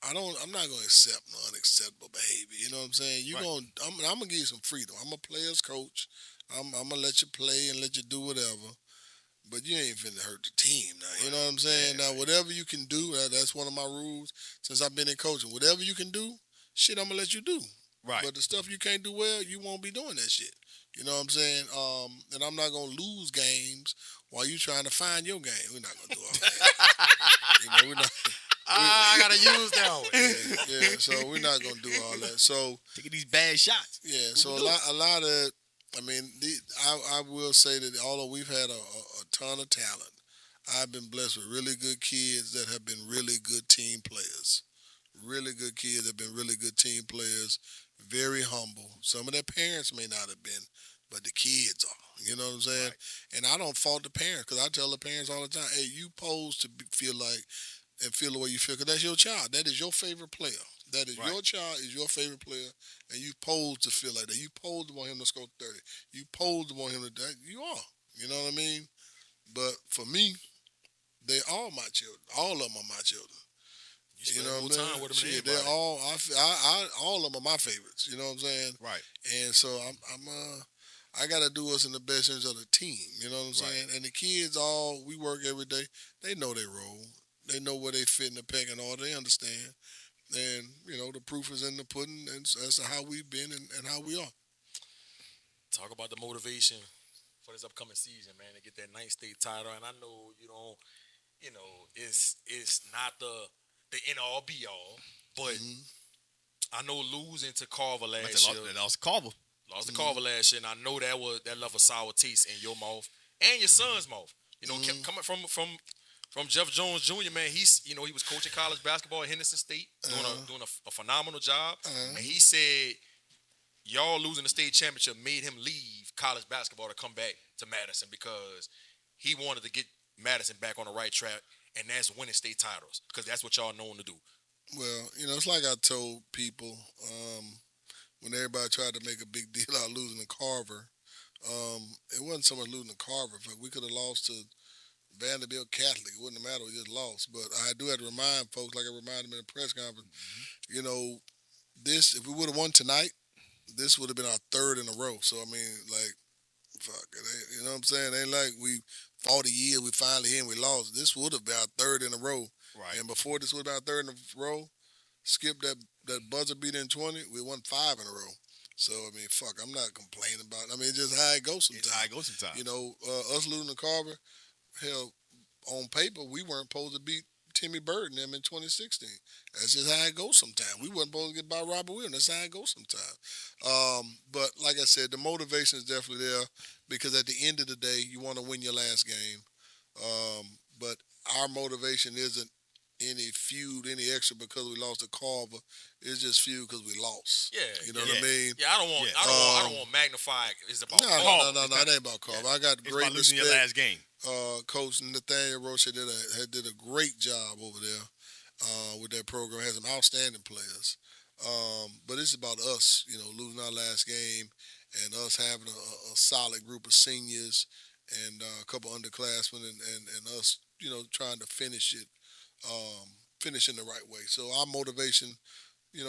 I'm not gonna accept no unacceptable behavior. You know what I'm saying? I'm gonna give you some freedom. I'm a player's coach. I'm gonna let you play and let you do whatever. But you ain't finna hurt the team now. You know what I'm saying? Now, whatever you can do, that's one of my rules since I've been in coaching. Whatever you can do, shit, I'm going to let you do. Right. But the stuff you can't do well, you won't be doing that shit. You know what I'm saying? And I'm not going to lose games while you trying to find your game. We're not going to do all that. We're not. I got to use that one. Yeah, so we're not going to do all that. So taking these bad shots. Yeah, so a lot of, I will say that although we've had a ton of talent, I've been blessed with really good kids that have been really good team players. Really good kids have been really good team players, very humble. Some of their parents may not have been, but the kids are. You know what I'm saying? Right. And I don't fault the parents, because I tell the parents all the time, hey, you supposed to feel like and feel the way you feel, because that's your child. That is your favorite player. That is your child is your favorite player, and you pose to feel like that. You pose to want him to score 30. You pose to want him to that. You are. You know what I mean? But for me, they all my children. All of them are my children. You know what what I'm I'm time with them saying? and They're everybody. all all of them are my favorites. You know what I'm saying? Right. And so I gotta do what's in the best interest of the team. You know what I'm saying? And the kids we work every day. They know their role. They know where they fit in the pecking order. They understand. And the proof is in the pudding, and as to how we've been and how we are. Talk about the motivation for this upcoming season, man, to get that ninth state title. And I know you don't, it's not the end all be all, but I know losing to Carver last year, They lost Carver. lost to Carver last year, and I know that left a sour taste in your mouth and your son's mouth. Kept coming from Jeff Jones Jr. Man, he was coaching college basketball at Henderson State, doing a phenomenal job, and he said y'all losing the state championship made him leave college basketball to come back to Madison because he wanted to get Madison back on the right track, and that's winning state titles because that's what y'all known to do. Well, it's like I told people when everybody tried to make a big deal out of losing to Carver. It wasn't so much losing to Carver. In fact, we could have lost to Vanderbilt Catholic. It wouldn't have mattered. We just lost. But I do have to remind folks, like I reminded them in the press conference, this, if we would have won tonight, this would have been our third in a row. So, I mean, like, fuck, you know what I'm saying? It ain't like we fought a year, we finally in, we lost. This would have been our third in a row. Right. And before this would have been our third in a row, skip that buzzer beat in 20, we won 5 in a row. So, I mean, fuck, I'm not complaining about it. I mean, it's just how it goes sometimes. It's how it goes sometimes. Us losing to Carver, hell, on paper, we weren't supposed to beat Timmy Bird and them in 2016. That's just how it goes sometimes. We wasn't supposed to get by Robert Williams. That's how it goes sometimes. But like I said, the motivation is definitely there because at the end of the day, you want to win your last game. But our motivation isn't any feud, any extra because we lost to Carver. It's just feud because we lost. Yeah, you know what I mean. Yeah, I don't want magnify. It's about no, Carver. no, it ain't about Carver. I got It's great about losing respect. your last game. Coach Nathaniel Rocha did a great job over there with that program. Has some outstanding players. But it's about us, losing our last game and us having a solid group of seniors and a couple underclassmen and us, trying to finish it, finish in the right way. So our motivation,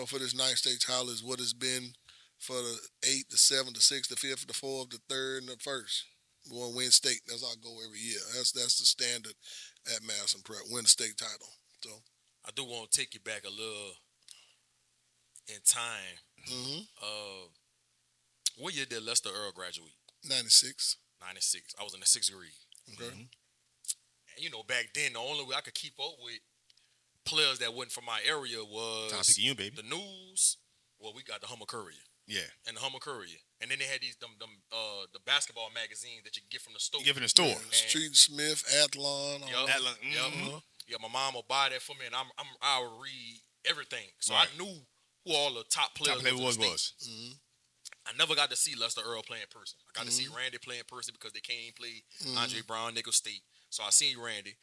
for this ninth state title is what it's been for the 8th, the 7th, the 6th, the 5th, the 4th, the 3rd, and the 1st. We want to win state. That's our goal every year. That's the standard at Madison Prep. Win the state title. So I do want to take you back a little in time. What year did Lester Earl graduate? 96. 96. I was in the 6th grade. Okay. And back then the only way I could keep up with players that wasn't from my area was Time picking you, baby. the news. Well, we got the Hummer Courier. Yeah. And the Hummer Courier. And then they had the basketball magazines that you can get from the store. You get from the store. Yeah, Street Smith, Athlon. Yeah, my mom would buy that for me, and I would read everything. So I knew who all the top players was. I never got to see Lester Earl play in person. I got to see Randy play in person because they can't play Andre Brown, Nickel State. So I seen Randy.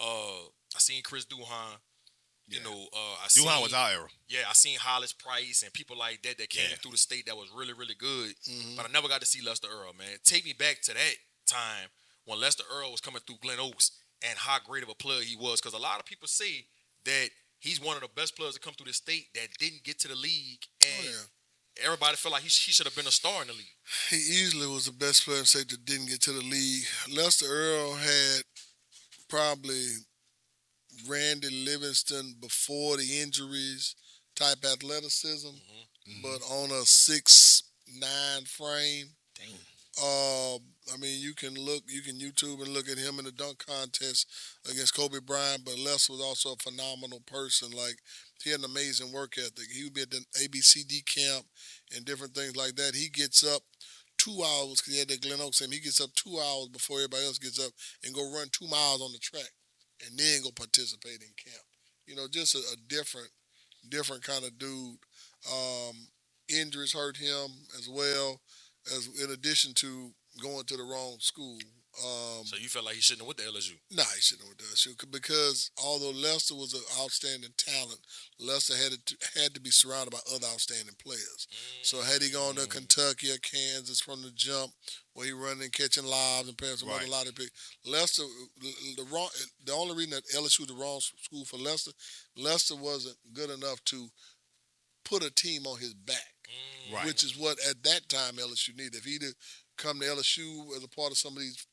I seen Chris Duhan. Yeah. Duhan was our era. Yeah, I seen Hollis Price and people like that came through the state that was really, really good. But I never got to see Lester Earl, man. Take me back to that time when Lester Earl was coming through Glen Oaks and how great of a player he was. Because a lot of people say that he's one of the best players to come through the state that didn't get to the league. And everybody felt like he should have been a star in the league. He easily was the best player in the state that didn't get to the league. Lester Earl had probably Randy Livingston before the injuries type athleticism, but on a 6'9" frame. Damn. I mean, you can YouTube and look at him in the dunk contest against Kobe Bryant, but Les was also a phenomenal person. Like, he had an amazing work ethic. He would be at the ABCD camp and different things like that. He gets up 2 hours, because he had that Glen Oaks team. He gets up 2 hours before everybody else gets up and go run 2 miles on the track and then go participate in camp. Just a different kind of dude. Injuries hurt him as well, as in addition to going to the wrong school. So you felt like he shouldn't have went to LSU? Nah, he shouldn't have went to LSU because although Lester was an outstanding talent, Lester had to be surrounded by other outstanding players. So had he gone to Kentucky or Kansas from the jump, where he running and catching lobs and playing some other lot of big Lester, the only reason that LSU was the wrong school for Lester, Lester wasn't good enough to put a team on his back, which is what at that time LSU needed. If he'd have come to LSU as a part of some of these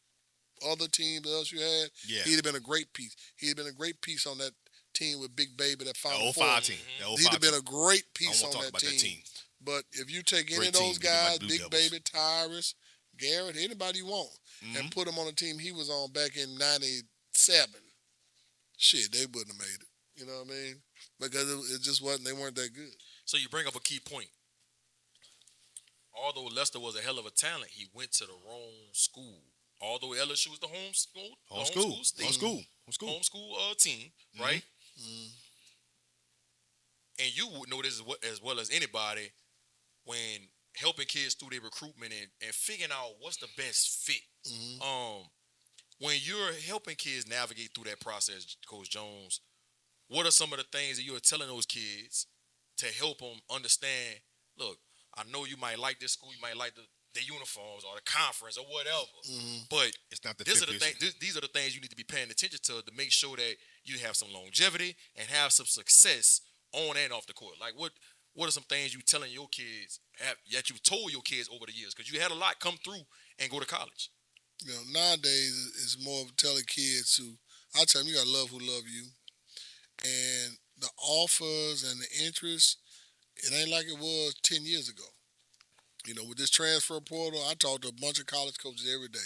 other teams that LSU had, he'd have been a great piece. He'd have been a great piece on that team with Big Baby, that Final Four. Team. He'd have been a great piece on that team. But if you take any of those guys, Big Baby, Tyrus, Garrett, anybody you want, and put them on the team he was on back in '97, shit, they wouldn't have made it. You know what I mean? Because it just wasn't. They weren't that good. So you bring up a key point. Although Lester was a hell of a talent, he went to the wrong school. Although LSU was the home school team, right? And you would know this as well as anybody when helping kids through their recruitment and figuring out what's the best fit. When you're helping kids navigate through that process, Coach Jones, what are some of the things that you're telling those kids to help them understand, look, I know you might like this school, you might like the uniforms or the conference or whatever, but it's not the these are the things you need to be paying attention to make sure that you have some longevity and have some success on and off the court. Like what are some things you telling your kids that you've told your kids over the years? Because you had a lot come through and go to college. You know, nowadays it's more of telling kids I tell them you gotta love who love you, and the offers and the interest, it ain't like it was 10 years ago. You know, with this transfer portal, I talk to a bunch of college coaches every day,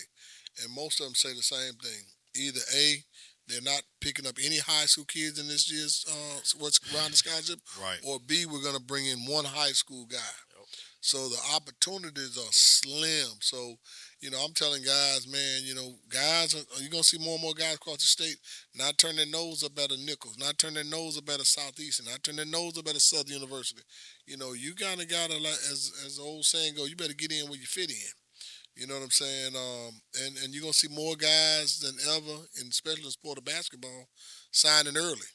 and most of them say the same thing. Either A, they're not picking up any high school kids in this year's what's around the scholarship, or B, we're going to bring in one high school guy. So the opportunities are slim. So, you know, I'm telling guys, man, you know, you're going to see more and more guys across the state not turn their nose up at a Nichols, not turn their nose up at a Southeastern, not turn their nose up at a Southern University. You know, you kind of got to, like, as the old saying goes, you better get in where you fit in. You know what I'm saying? And you're going to see more guys than ever, and especially in the sport of basketball, signing early.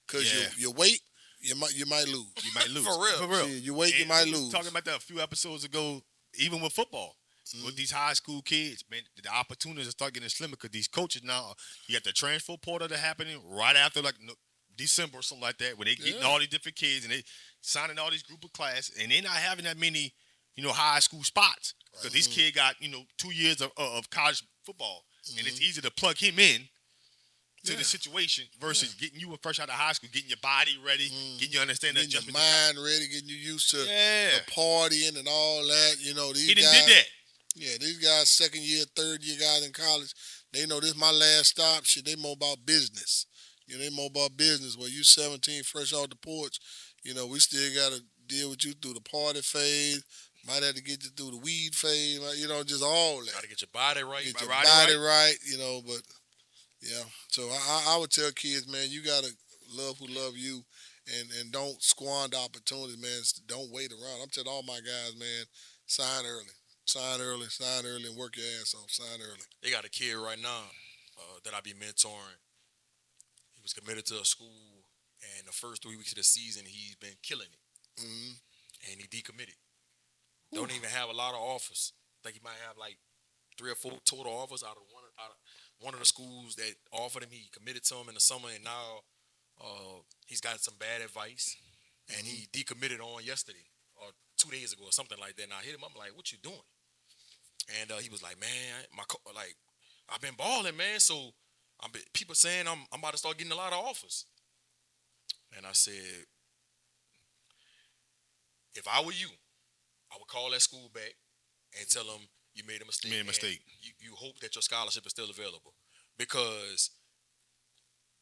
Because you wait, you might lose. You might lose. For real. See, you wait, you might lose. Talking about that a few episodes ago, even with football. With these high school kids, man, the opportunities start getting slimmer because these coaches now, you got the transfer portal that happening right after like December or something like that, where they getting all these different kids and they signing all these group of class, and they're not having that many, you know, high school spots because these kids got, you know, 2 years of college football, and it's easy to plug him in to the situation versus getting you fresh out of high school, getting your body ready, getting you understanding that getting your mind ready, getting you used to the partying and all that. You know, these he guys did that. Yeah, these guys, second year, third year guys in college, they know this is my last stop. Shit, they more about business. You know, they more about business. Where you 17, fresh off the porch, you know, we still got to deal with you through the party phase. Might have to get you through the weed phase. You know, just all that. Got to get your body right. Get your body right. You know, but yeah. So I would tell kids, man, you got to love who love you, and don't squander opportunities, man. Don't wait around. I'm telling all my guys, man, sign early. Sign early, and work your ass off. Sign early. They got a kid right now that I be mentoring. He was committed to a school, and the first 3 weeks of the season, he's been killing it. And he decommitted. Don't even have a lot of offers. I think he might have like 3 or 4 total offers out of one of the schools that offered him. He committed to him in the summer, and now he's got some bad advice, and he decommitted on yesterday or 2 days ago or something like that. And I hit him up like, "What you doing?" And he was like, "Man, I've been balling, man. So people saying I'm about to start getting a lot of offers." And I said, if I were you, I would call that school back and tell them you made a mistake. You hope that your scholarship is still available, because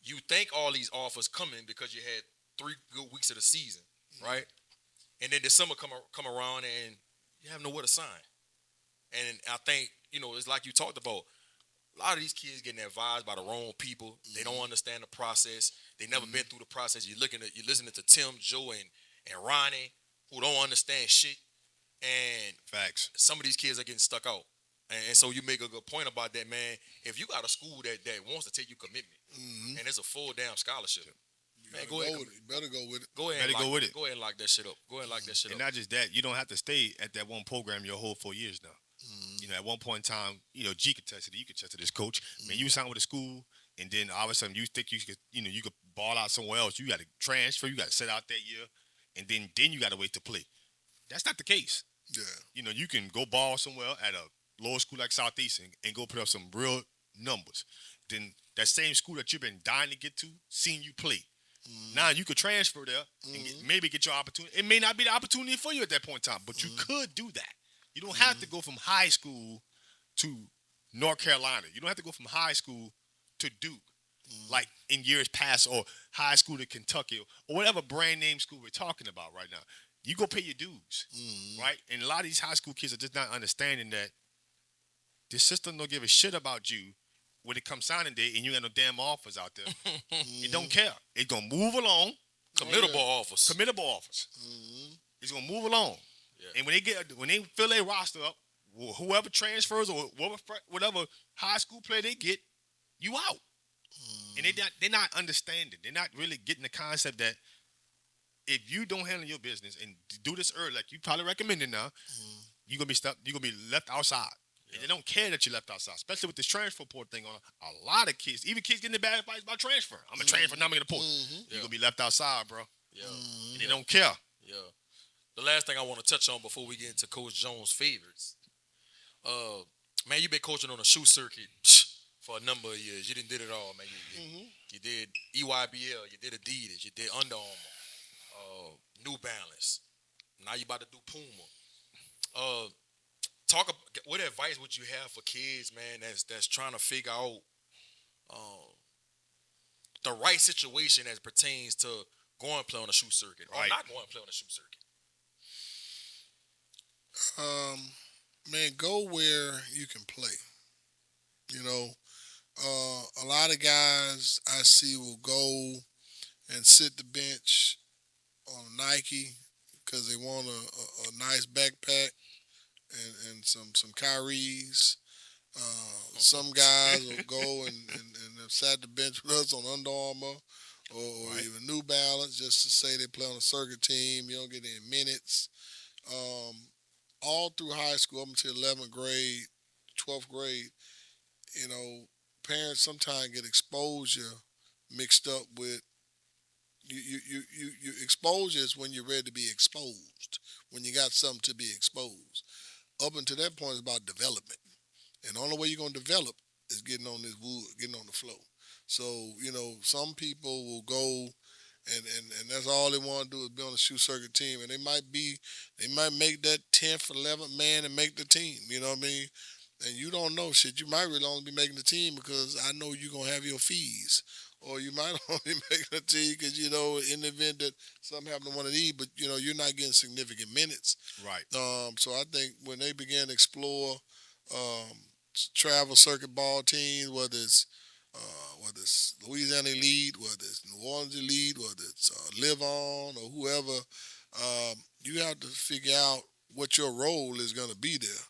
you think all these offers coming because you had 3 good weeks of the season, right? And then December come around and you have nowhere to sign. And I think, you know, it's like you talked about, a lot of these kids getting advised by the wrong people. They don't understand the process. They never been through the process. You're listening to Tim, Joe, and Ronnie, who don't understand shit. And facts. Some of these kids are getting stuck out. And so you make a good point about that, man. If you got a school that wants to take you commitment, and it's a full damn scholarship, man, go ahead. You better go with it. Go ahead and go with it. Go ahead and lock that shit up. Go ahead and lock that shit And up. not just that, you don't have to stay at that one program your whole 4 years now. You know, at one point in time, you know, G could test it. You could test it as coach. Man, you signed with a school, and then all of a sudden you think you could ball out somewhere else. You got to transfer. You got to sit out that year, and then you got to wait to play. That's not the case. Yeah. You know, you can go ball somewhere at a lower school like Southeastern and go put up some real numbers. Then that same school that you've been dying to get to, seeing you play. Now you could transfer there and maybe get your opportunity. It may not be the opportunity for you at that point in time, but you could do that. You don't have to go from high school to North Carolina. You don't have to go from high school to Duke, like in years past, or high school to Kentucky, or whatever brand name school we're talking about right now. You go pay your dues, right? And a lot of these high school kids are just not understanding that the system don't give a shit about you when it comes signing day and you got no damn offers out there. It don't care. It's going to move along. Committable offers. It's going to move along. Yeah. And when they fill their roster up, whoever transfers or whatever high school player they get, you out. And they're not understanding. They're not really getting the concept that if you don't handle your business and do this early, like you probably recommended now, you're gonna be stuck. You're gonna be left outside. Yeah. And they don't care that you're left outside, especially with this transfer port thing on. A lot of kids, even kids getting the bad advice about transfer. I'm a transfer, now I'm gonna port. You're gonna be left outside, bro. Yeah. And they don't care. Yeah. The last thing I want to touch on before we get into Coach Jones' favorites, man, you've been coaching on a shoe circuit for a number of years. You done did it all, man. You did EYBL, you did Adidas, you did Under Armour, New Balance. Now you about to do Puma. What advice would you have for kids, man, that's trying to figure out the right situation as pertains to going and play on a shoe circuit or not going and play on a shoe circuit? Man, go where you can play. You know, a lot of guys I see will go and sit the bench on Nike because they want a nice backpack and some Kyries. Some guys will go and sat the bench with us on Under Armour or even New Balance just to say they play on a circuit team. You don't get any minutes. All through high school up until 11th grade, 12th grade, you know, parents sometimes get exposure mixed up with you exposure is when you're ready to be exposed, when you got something to be exposed. Up until that point, it's about development. And the only way you're going to develop is getting on this wood, getting on the floor. So, you know, some people will go and that's all they want to do is be on the shoe circuit team. And they might make that 10th, 11th man and make the team. You know what I mean? And you don't know shit. You might really only be making the team because I know you're going to have your fees. Or you might only be making the team because, you know, in the event that something happened to one of these, but, you know, you're not getting significant minutes. Right. So I think when they begin to explore travel circuit ball teams, whether it's Louisiana Elite, whether it's New Orleans Elite, whether it's Live On or whoever, you have to figure out what your role is going to be there.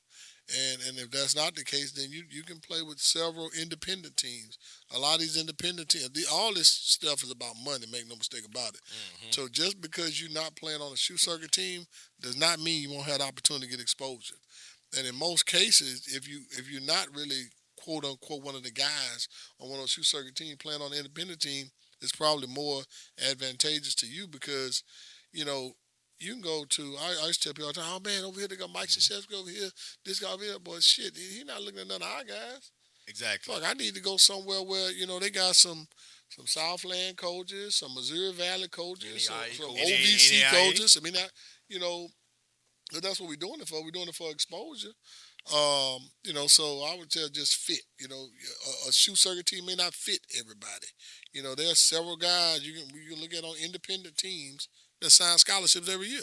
And if that's not the case, then you can play with several independent teams. A lot of these independent teams, all this stuff is about money, make no mistake about it. So just because you're not playing on a shoe circuit team does not mean you won't have the opportunity to get exposure. And in most cases, if you're not really quote unquote one of the guys on one of those shoe circuit teams playing on an independent team, it's probably more advantageous to you because, you know, you can go to, I used to tell people all the time, oh man, over here they got Mike Krzyzewski over here, this guy over here, boy, shit, he not looking at none of our guys. Exactly. Fuck, I need to go somewhere where, you know, they got some Southland coaches, some Missouri Valley coaches, some OVC coaches. I mean, you know, that's what we're doing it for. We're doing it for exposure. You know, so I would tell just fit. You know, a shoe circuit team may not fit everybody. You know, there are several guys you can look at on independent teams that sign scholarships every year.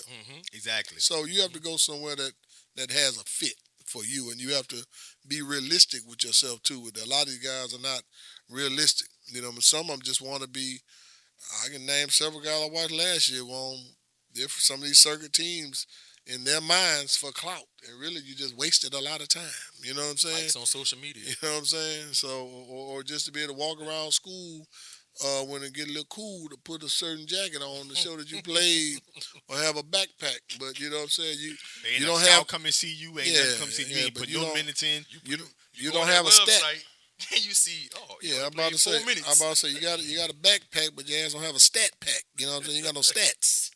Exactly. So you have to go somewhere that has a fit for you, and you have to be realistic with yourself too. A lot of these guys are not realistic. You know, some of them just want to be. I can name several guys I watched last year on some of these circuit teams. in their minds for clout. And really, you just wasted a lot of time. You know what I'm saying? Likes on social media. You know what I'm saying? So, or just to be able to walk around school when it get a little cool to put a certain jacket on to show that you played or have a backpack. But you know what I'm saying? You don't have come and see you. Ain't nothing come see you. Ain't put no minutes in. You don't have a stat. And you see, I'm about to say, you got a backpack, but your ass don't have a stat pack. You know what I'm saying? You got no stats.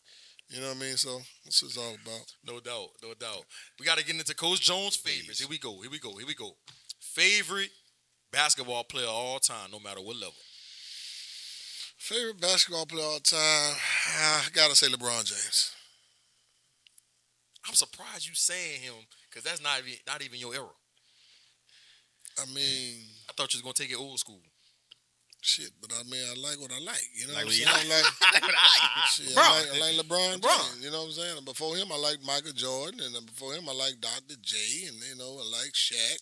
You know what I mean? So that's what it's all about. No doubt. We got to get into Coach Jones' favorites. Here we go. Favorite basketball player of all time, no matter what level. Favorite basketball player of all time, I gotta say LeBron James. I'm surprised you saying him because that's not even your era. I mean, I thought you was gonna take it old school. Shit, but I mean, I like what I like. You know Like what I'm what saying? you like. I like LeBron James. You know what I'm saying? And before him, I liked Michael Jordan, and then before him, I liked Dr. J, and I like Shaq.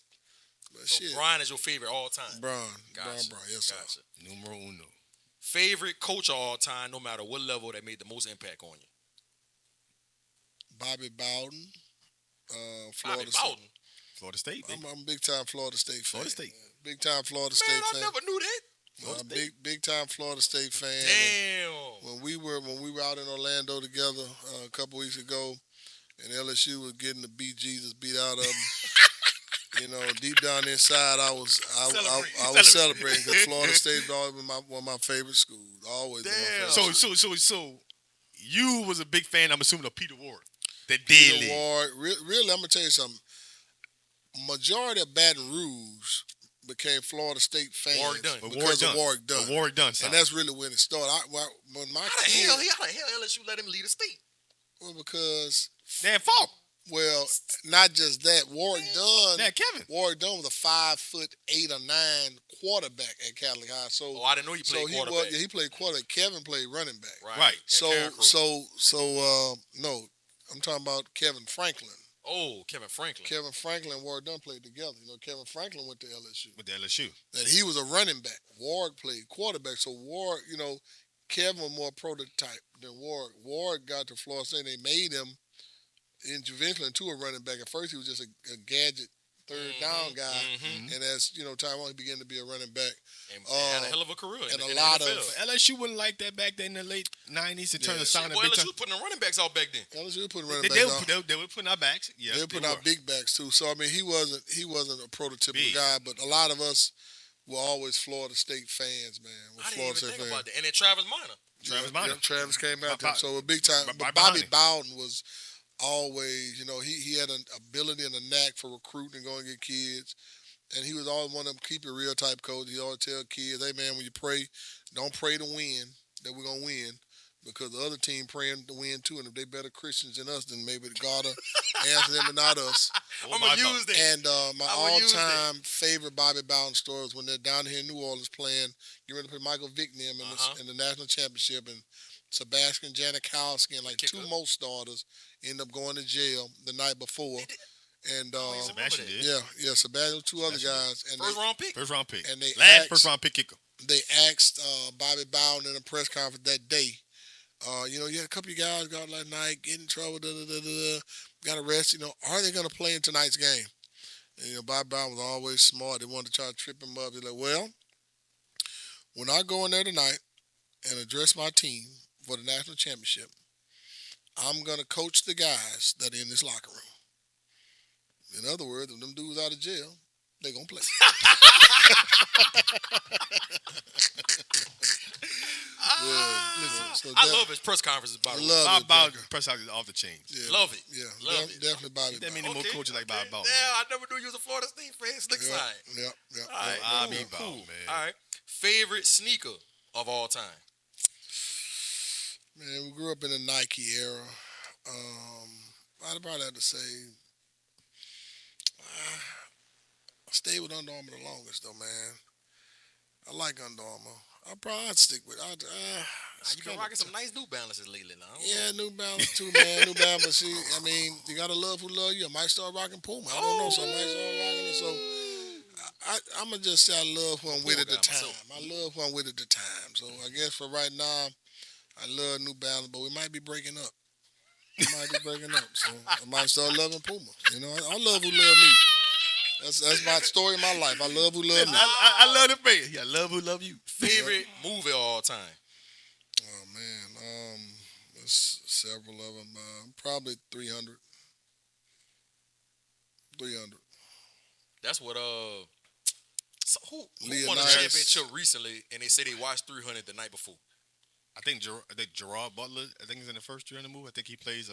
But so shit, Brian is your favorite all time. Brian, Gotcha. yes sir. Gotcha. Numero uno. Favorite coach of all time, no matter what level, that made the most impact on you. Bobby Bowden, Florida Bobby State. Bowden. Florida State. Baby. I'm a big time Florida State fan. Florida State. Big time Florida Man, State I fan. never knew that. Big time Florida State fan. Damn. When we were out in Orlando together a couple weeks ago, and LSU was getting the beat Jesus beat out of them. Deep down inside, I was celebrating because Florida State has always been one of my favorite schools. Always been my favorite. So you was a big fan, I'm assuming, of Peter Ward. The Peter Daily. Ward. Really, I'm gonna tell you something. Majority of Baton Rouge became Florida State fans because of Warwick Dunn. Warwick Dunn, and that's really when it started. How the hell LSU let him lead a state? Well, because damn fault. Well, not just that. Warwick Dunn. Yeah, Kevin. Warwick Dunn was a 5'8" or 9" quarterback at Catholic High. So, I didn't know he played quarterback. He played quarterback. Kevin played running back. Right. No, I'm talking about Kevin Franklin. Oh, Kevin Franklin. Kevin Franklin and Warwick Dunn played together. Kevin Franklin went to LSU. With the LSU. And he was a running back. Warwick played quarterback. So Warwick, Kevin was more prototype than Warwick. Warwick got to Florida State. They made him eventually into a running back. At first, he was just a gadget third down guy, and as time on, he began to be a running back. And had a hell of a career. And in a lot NFL. of LSU wasn't like that back then in the late 90s. It turned the sound a big time. LSU was putting the running backs out back then. LSU was putting running backs out. They were putting our backs. Yeah, they were putting out big backs too. So I mean, he wasn't a prototypical guy, but a lot of us were always Florida State fans, man. I didn't even think about that. And then Travis Minor. Travis came out there. So a big time. But Bobby Bowden was always, he had an ability and a knack for recruiting and going to get kids. And he was always one of them keep it real type coach. He always tell kids, hey, man, when you pray, don't pray to win, that we're going to win. Because the other team praying to win, too. And if they better Christians than us, then maybe God will answer them and not us. I'm going to use that. And my all-time favorite Bobby Bowden story is when they're down here in New Orleans playing, getting ready to play Michael Vick and them in the national championship. And Sebastian Janikowski and two more starters end up going to jail the night before. And Sebastian did. Yeah, Sebastian, two other guys. And First round pick. And they first round pick kicker. They asked Bobby Bowden in a press conference that day. You had a couple of guys got last night, get in trouble, got arrested. Are they going to play in tonight's game? And Bobby Bowden was always smart. They wanted to try to trip him up. He's like, well, when I go in there tonight and address my team for the national championship, I'm going to coach the guys that are in this locker room. In other words, if them dudes out of jail, they going to play. I love his press conferences. Bob Bowden press conferences off the chains. Yeah, love it. Yeah, love it. Definitely Bobby. That many more coaches like Bob Bowden. Yeah, I never knew you was a Florida State fan. Slick side. Yeah. All right, cool. Man. All right. Favorite sneaker of all time? Man, we grew up in the Nike era. I'd probably have to say I stayed with Under Armour the longest, though, man. I like Under Armour. I'd stick with it. You've been rocking some nice New Balances lately now. Yeah, New Balance too, man. New Balance, but see, I mean, you gotta love who love you. I might start rocking Puma. I don't know, so I might start rocking it. So I'm gonna just say I love who I'm with at the time. I love who I'm with at the time. So I guess for right now, I love New Balance, but we might be breaking up. I might be breaking up. So I might start loving Puma. You know, I love who love me. That's my story in my life. I love who love me. I love the face. Yeah, I love who love you. Favorite movie of all time? Oh man, there's several of them. Probably 300. 300. That's what so who won a Leonidas. championship recently, and they say they watched 300 the night before. I think Gerard Butler. I think he's in the first 300 movie. I think he plays.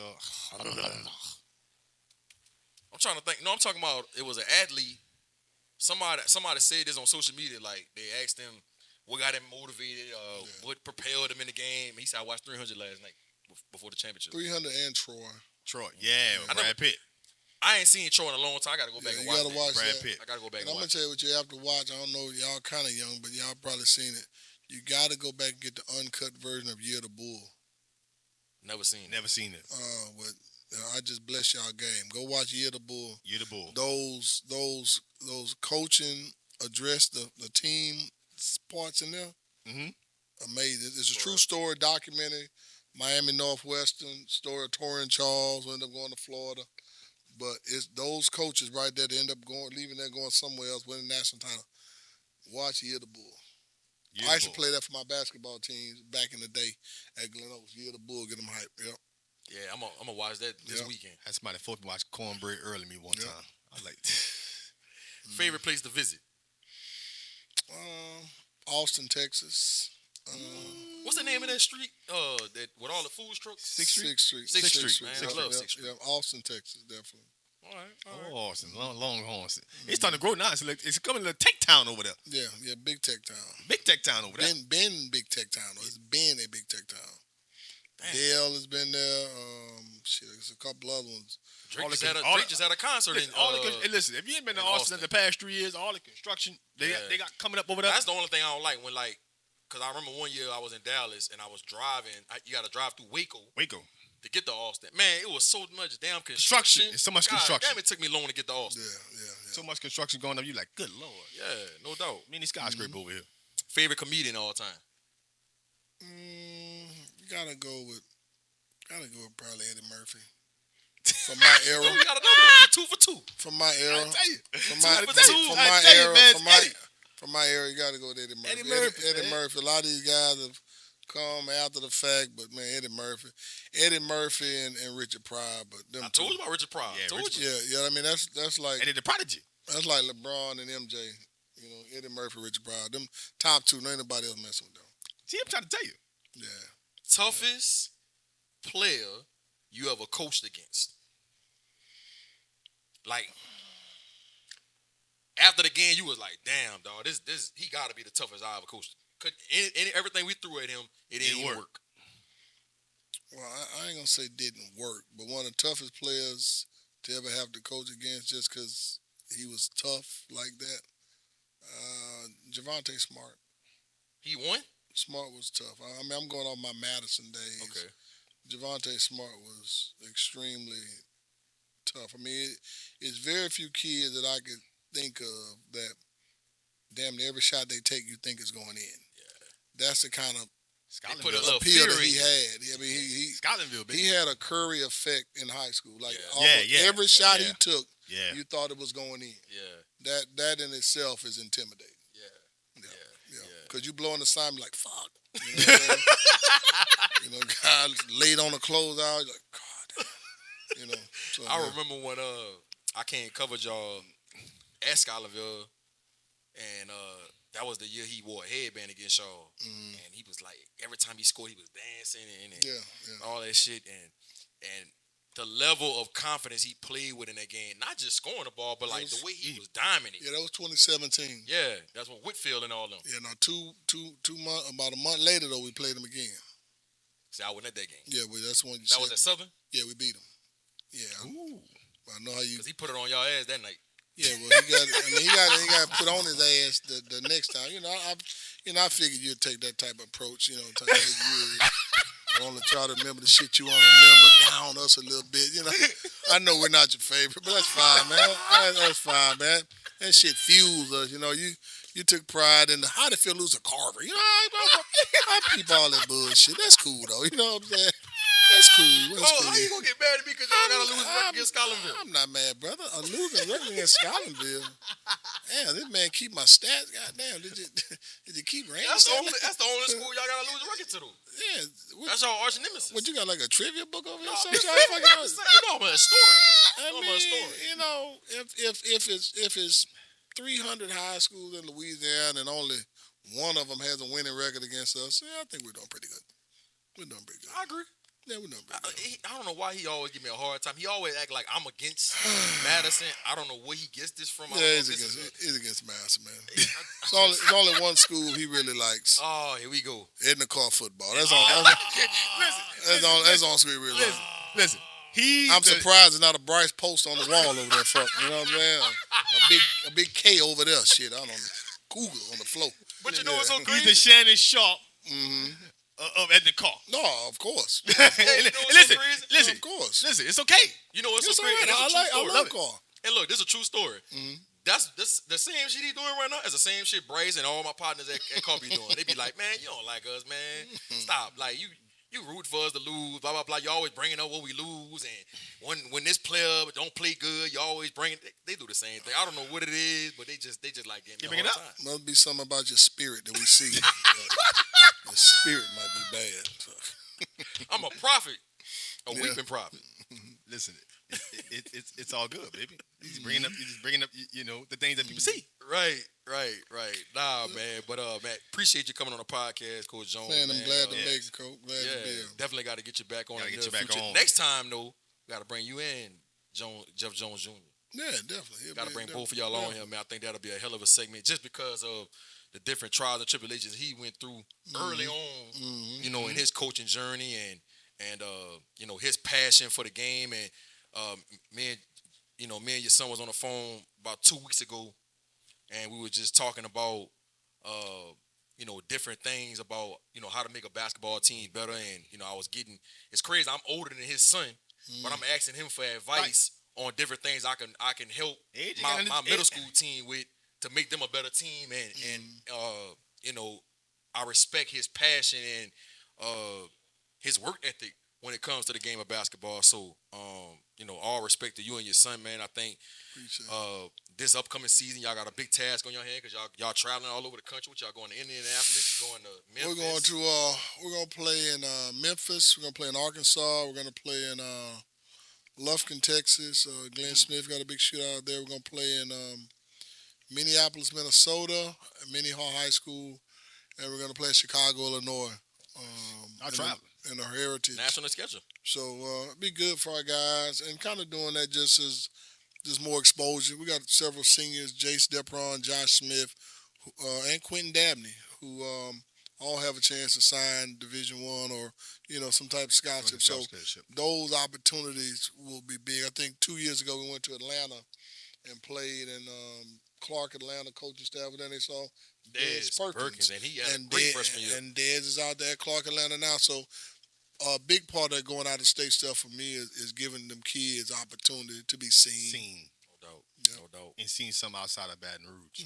I'm trying to think. No, I'm talking about it was an athlete. Somebody said this on social media. Like they asked him what got him motivated, what propelled him in the game. He said, "I watched 300 last night before the championship." 300 and Troy. Yeah, Brad Pitt. I ain't seen Troy in a long time. I gotta go back and watch You gotta watch Brad that. Pitt. I gotta go back And and I'm gonna watch. tell you what you have to watch. I don't know, y'all kind of young, but y'all probably seen it. You gotta go back and get the uncut version of Year of the Bull. Never seen it. Never seen it. But I just bless y'all game. Go watch Year of the Bull. You're the bull. Those coaching address the team parts in there. Mm-hmm. Amazing. It's a true story documentary. Miami Northwestern story of Torrin Charles who ended up going to Florida. But it's those coaches right there that end up leaving there, going somewhere else, winning national title. Watch Year of the Bull. I used to play that for my basketball teams back in the day at Glen Oaks. Year of the Bull, get them hype. Yep. Yeah, I'm gonna watch that this weekend. Had somebody forced me to watch Cornbread early me one time. I was like, Favorite place to visit? Austin, Texas. What's the name of that street? That with all the food trucks? Sixth Street. Sixth Street, man. I love Yep, Sixth Street. yep. Austin, Texas, definitely. All right. Austin, Longhorns. It's starting to grow now. It's coming to tech town over there. Yeah, big tech town. Big tech town over there. Been big tech town. It's been a big tech town. Damn. Dale has been there. There's a couple other ones. Drake just had a concert in. Listen, if you ain't been to in Austin in Austin. the past 3 years, all the construction they got coming up over there. That's the only thing I don't like when because I remember one year I was in Dallas and I was driving. You got to drive through Waco to get to Austin. Man, it was so much damn construction. It's so much God construction. Damn, it took me long to get to Austin. Yeah. So much construction going on. You like, good Lord. Yeah, no doubt. Mini skyscraper over here. Favorite comedian of all time? You gotta go with probably Eddie Murphy. From my era. Oh, you got another one. You're 2 for 2. From my era. I tell you. From my era, you gotta go with Eddie Murphy. Eddie Murphy, Eddie man. Murphy. A lot of these guys have come after the fact, but man, Eddie Murphy and Richard Pryor. But them I told you about Richard Pryor. Yeah, Told you. Yeah. I mean, that's like Eddie the Prodigy. that's like LeBron and MJ. You know, Eddie Murphy, Richard Pryor. Them top two. No anybody else messing with them. See, I'm trying to tell you. Yeah. Toughest player you ever coached against? Like, after the game, you was like, "Damn, dog, this he got to be the toughest I ever coached." Everything we threw at him, it didn't work. Well, I ain't gonna say didn't work, but one of the toughest players to ever have to coach against, just because he was tough like that. Javante Smart. He won. Smart was tough. I mean, I'm going on my Madison days. Okay. Javante Smart was extremely tough. I mean, it's very few kids that I could think of that damn near every shot they take you think is going in. Yeah. That's the kind of Put a little appeal fear that he in you. had. I mean, he Scotlandville, baby. he had a Curry effect in high school. Like every shot he took, you thought it was going in. Yeah. That in itself is intimidating. Yeah. Because you blow in the sign, like, fuck. You know what I'm saying? You know, guys laid on the closeout, like, God damn. You know. So, I remember when I came covered y'all at Scotlandville, and that was the year he wore a headband against y'all, and he was like, every time he scored, he was dancing and all that shit, and the level of confidence he played with in that game, not just scoring the ball, but like the way he was diming it. Yeah, that was 2017. Yeah, that's when Whitfield and all them. Yeah, now 2 months, about a month later though, we played him again. See, I wasn't at that game. Yeah, that's when you. That was at Southern. Yeah, we beat him. Yeah, Ooh. I know how you. Because he put it on y'all ass that night. Yeah, well, he got put on his ass the next time. You know, I figured you'd take that type of approach. You know, you want to try to remember the shit you want to remember, down us a little bit. You know, I know we're not your favorite, but that's fine, man. That's fine, man. That shit fuels us. You know, you took pride in how'd it feel to lose a Carver. You know, I peep all that bullshit. That's cool though. You know what I'm saying? That's cool. That's cool. How you gonna get mad at me because y'all got to lose record against Scotlandville? I'm not mad, brother. A losing record against Scotlandville. Damn, this man keep my stats. Goddamn, did you keep ranking? That's the only school y'all got to lose a record to, though. Yeah. That's our arch nemesis. What, you got like a trivia book over here? You know I'm a historian. You know, if it's 300 high schools in Louisiana and only one of them has a winning record against us, yeah, I think we're doing pretty good. We're doing pretty good. I agree. Yeah, we're doing pretty good. I don't know why he always give me a hard time. He always act like I'm against Madison. I don't know where he gets this from. Yeah, he's against Madison, man. It's only one school he really likes. Oh, here we go. Edna Carr football. That's all. That's all school he really likes. Listen. I'm surprised there's not a Bryce post on the wall over there, fuck. You know what I'm saying? A big K over there. Shit, I don't know. Google on the floor. But you know what's so crazy? He's the Shannon Sharp of Edna Carr. No, of course. Listen, of course. Listen, it's okay. You know what's so Right. crazy? I love Carr. And look, this is a true story. That's the same shit he doing right now is the same shit Bryce and all my partners at Carr be doing. They be like, man, you don't like us, man. Stop. Like, you root for us to lose, blah, blah, blah. You always bringing up when we lose. And when this player don't play good, you always bring it. They do the same thing. I don't know what it is, but they just like getting me all the time. Must be something about your spirit that we see. Your spirit might be bad. I'm a prophet. A weeping prophet. Listen, it's all good, baby. He's bringing up, you know, the things that people see. Right. Nah, man. But man, appreciate you coming on the podcast, Coach Jones. Man, I'm glad to make it, Coach. Glad to be here. Definitely got to get you back on. Get you back on. Next time, though, we got to bring you in, Jeff Jones Jr. Yeah, definitely. Got to bring both of y'all on here, man. I think that'll be a hell of a segment just because of the different trials and tribulations he went through early on, you know, in his coaching journey and you know, his passion for the game. And me and your son was on the phone about 2 weeks ago, and we were just talking about you know, different things about, you know, how to make a basketball team better. And, you know, it's crazy. I'm older than his son, but I'm asking him for advice on different things I can help my middle school team with to make them a better team. And you know, I respect his passion and his work ethic when it comes to the game of basketball. So, you know, all respect to you and your son, man. I think this upcoming season, y'all got a big task on your hand because y'all traveling all over the country. Y'all going to Indianapolis, you're going to Memphis. We're going to play in Memphis. We're going to play in Arkansas. We're going to play in Lufkin, Texas. Glenn Smith got a big shootout out there. We're going to play in Minneapolis, Minnesota, Minnehaha High School, and we're going to play in Chicago, Illinois. I'll travel. In our heritage. National schedule. So it'd be good for our guys, and kind of doing that just more exposure. We got several seniors, Jace Depron, Josh Smith, and Quentin Dabney, who all have a chance to sign Division I or, you know, some type of scholarship. So those opportunities will be big. I think 2 years ago we went to Atlanta and played in Clark, Atlanta, coaching staff. And then they saw Dez Perkins. And he had a great freshman year. And Dez is out there at Clark, Atlanta now. So a big part of that going out of state stuff for me is giving them kids opportunity to be seen. No doubt. And seeing some outside of Baton Rouge.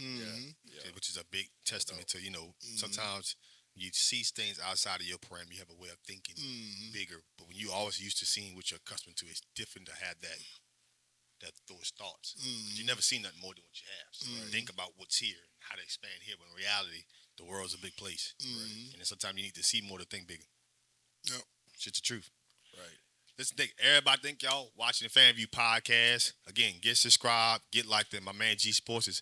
Which is a big testament to, you know, sometimes you see things outside of your parameter. You have a way of thinking bigger. But when you always used to seeing what you're accustomed to, it's different to have those thoughts. You never seen nothing more than what you have. So think about what's here and how to expand here. But in reality, the world's a big place. And then sometimes you need to see more to think bigger. Yep. Shit's the truth. Right. Listen, everybody, thank y'all watching the FanvVew podcast. Again, get subscribed, get like them. My man G-Sportz he's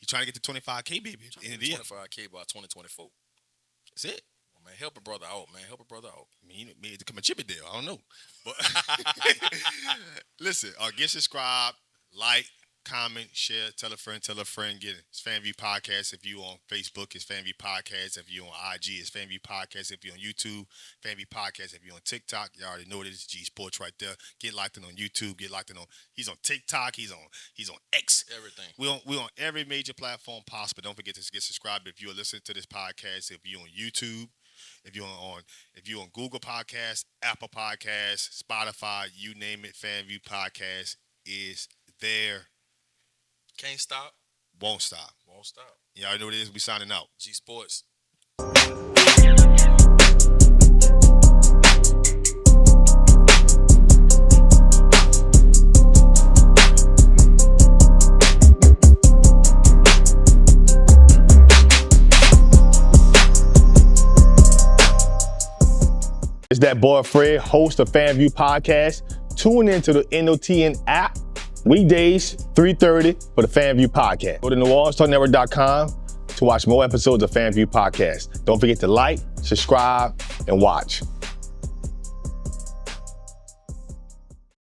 trying to get to 25K, baby. 25K by 2024. That's it. Well, man, help a brother out, man. I mean, maybe to come a Chippy deal. I don't know. But listen, get subscribed, like, comment, share, tell a friend, get it. It's FanvVew Podcast. If you on Facebook, it's FanvVew Podcast. If you on IG, it's FanvVew Podcast. If you on YouTube, FanvVew Podcast. If you on TikTok, you already know this is G-Sportz right there. Get locked in on YouTube. Get locked in on. He's on TikTok. He's on X. Everything. We on every major platform possible. Don't forget to get subscribed if you are listening to this podcast. If you on YouTube, if you're on Google Podcasts, Apple Podcasts, Spotify, you name it, FanvVew Podcast is there. Can't stop. Won't stop. Y'all know what it is. We signing out. G-Sportz. is DatBoyFred, host of FanvVew podcast. Tune into the NOTN app weekdays 3:30 for the FanvVew podcast. Go to NewOrleansTalkNetwork.com to watch more episodes of FanvVew podcast. Don't forget to like, subscribe, and watch.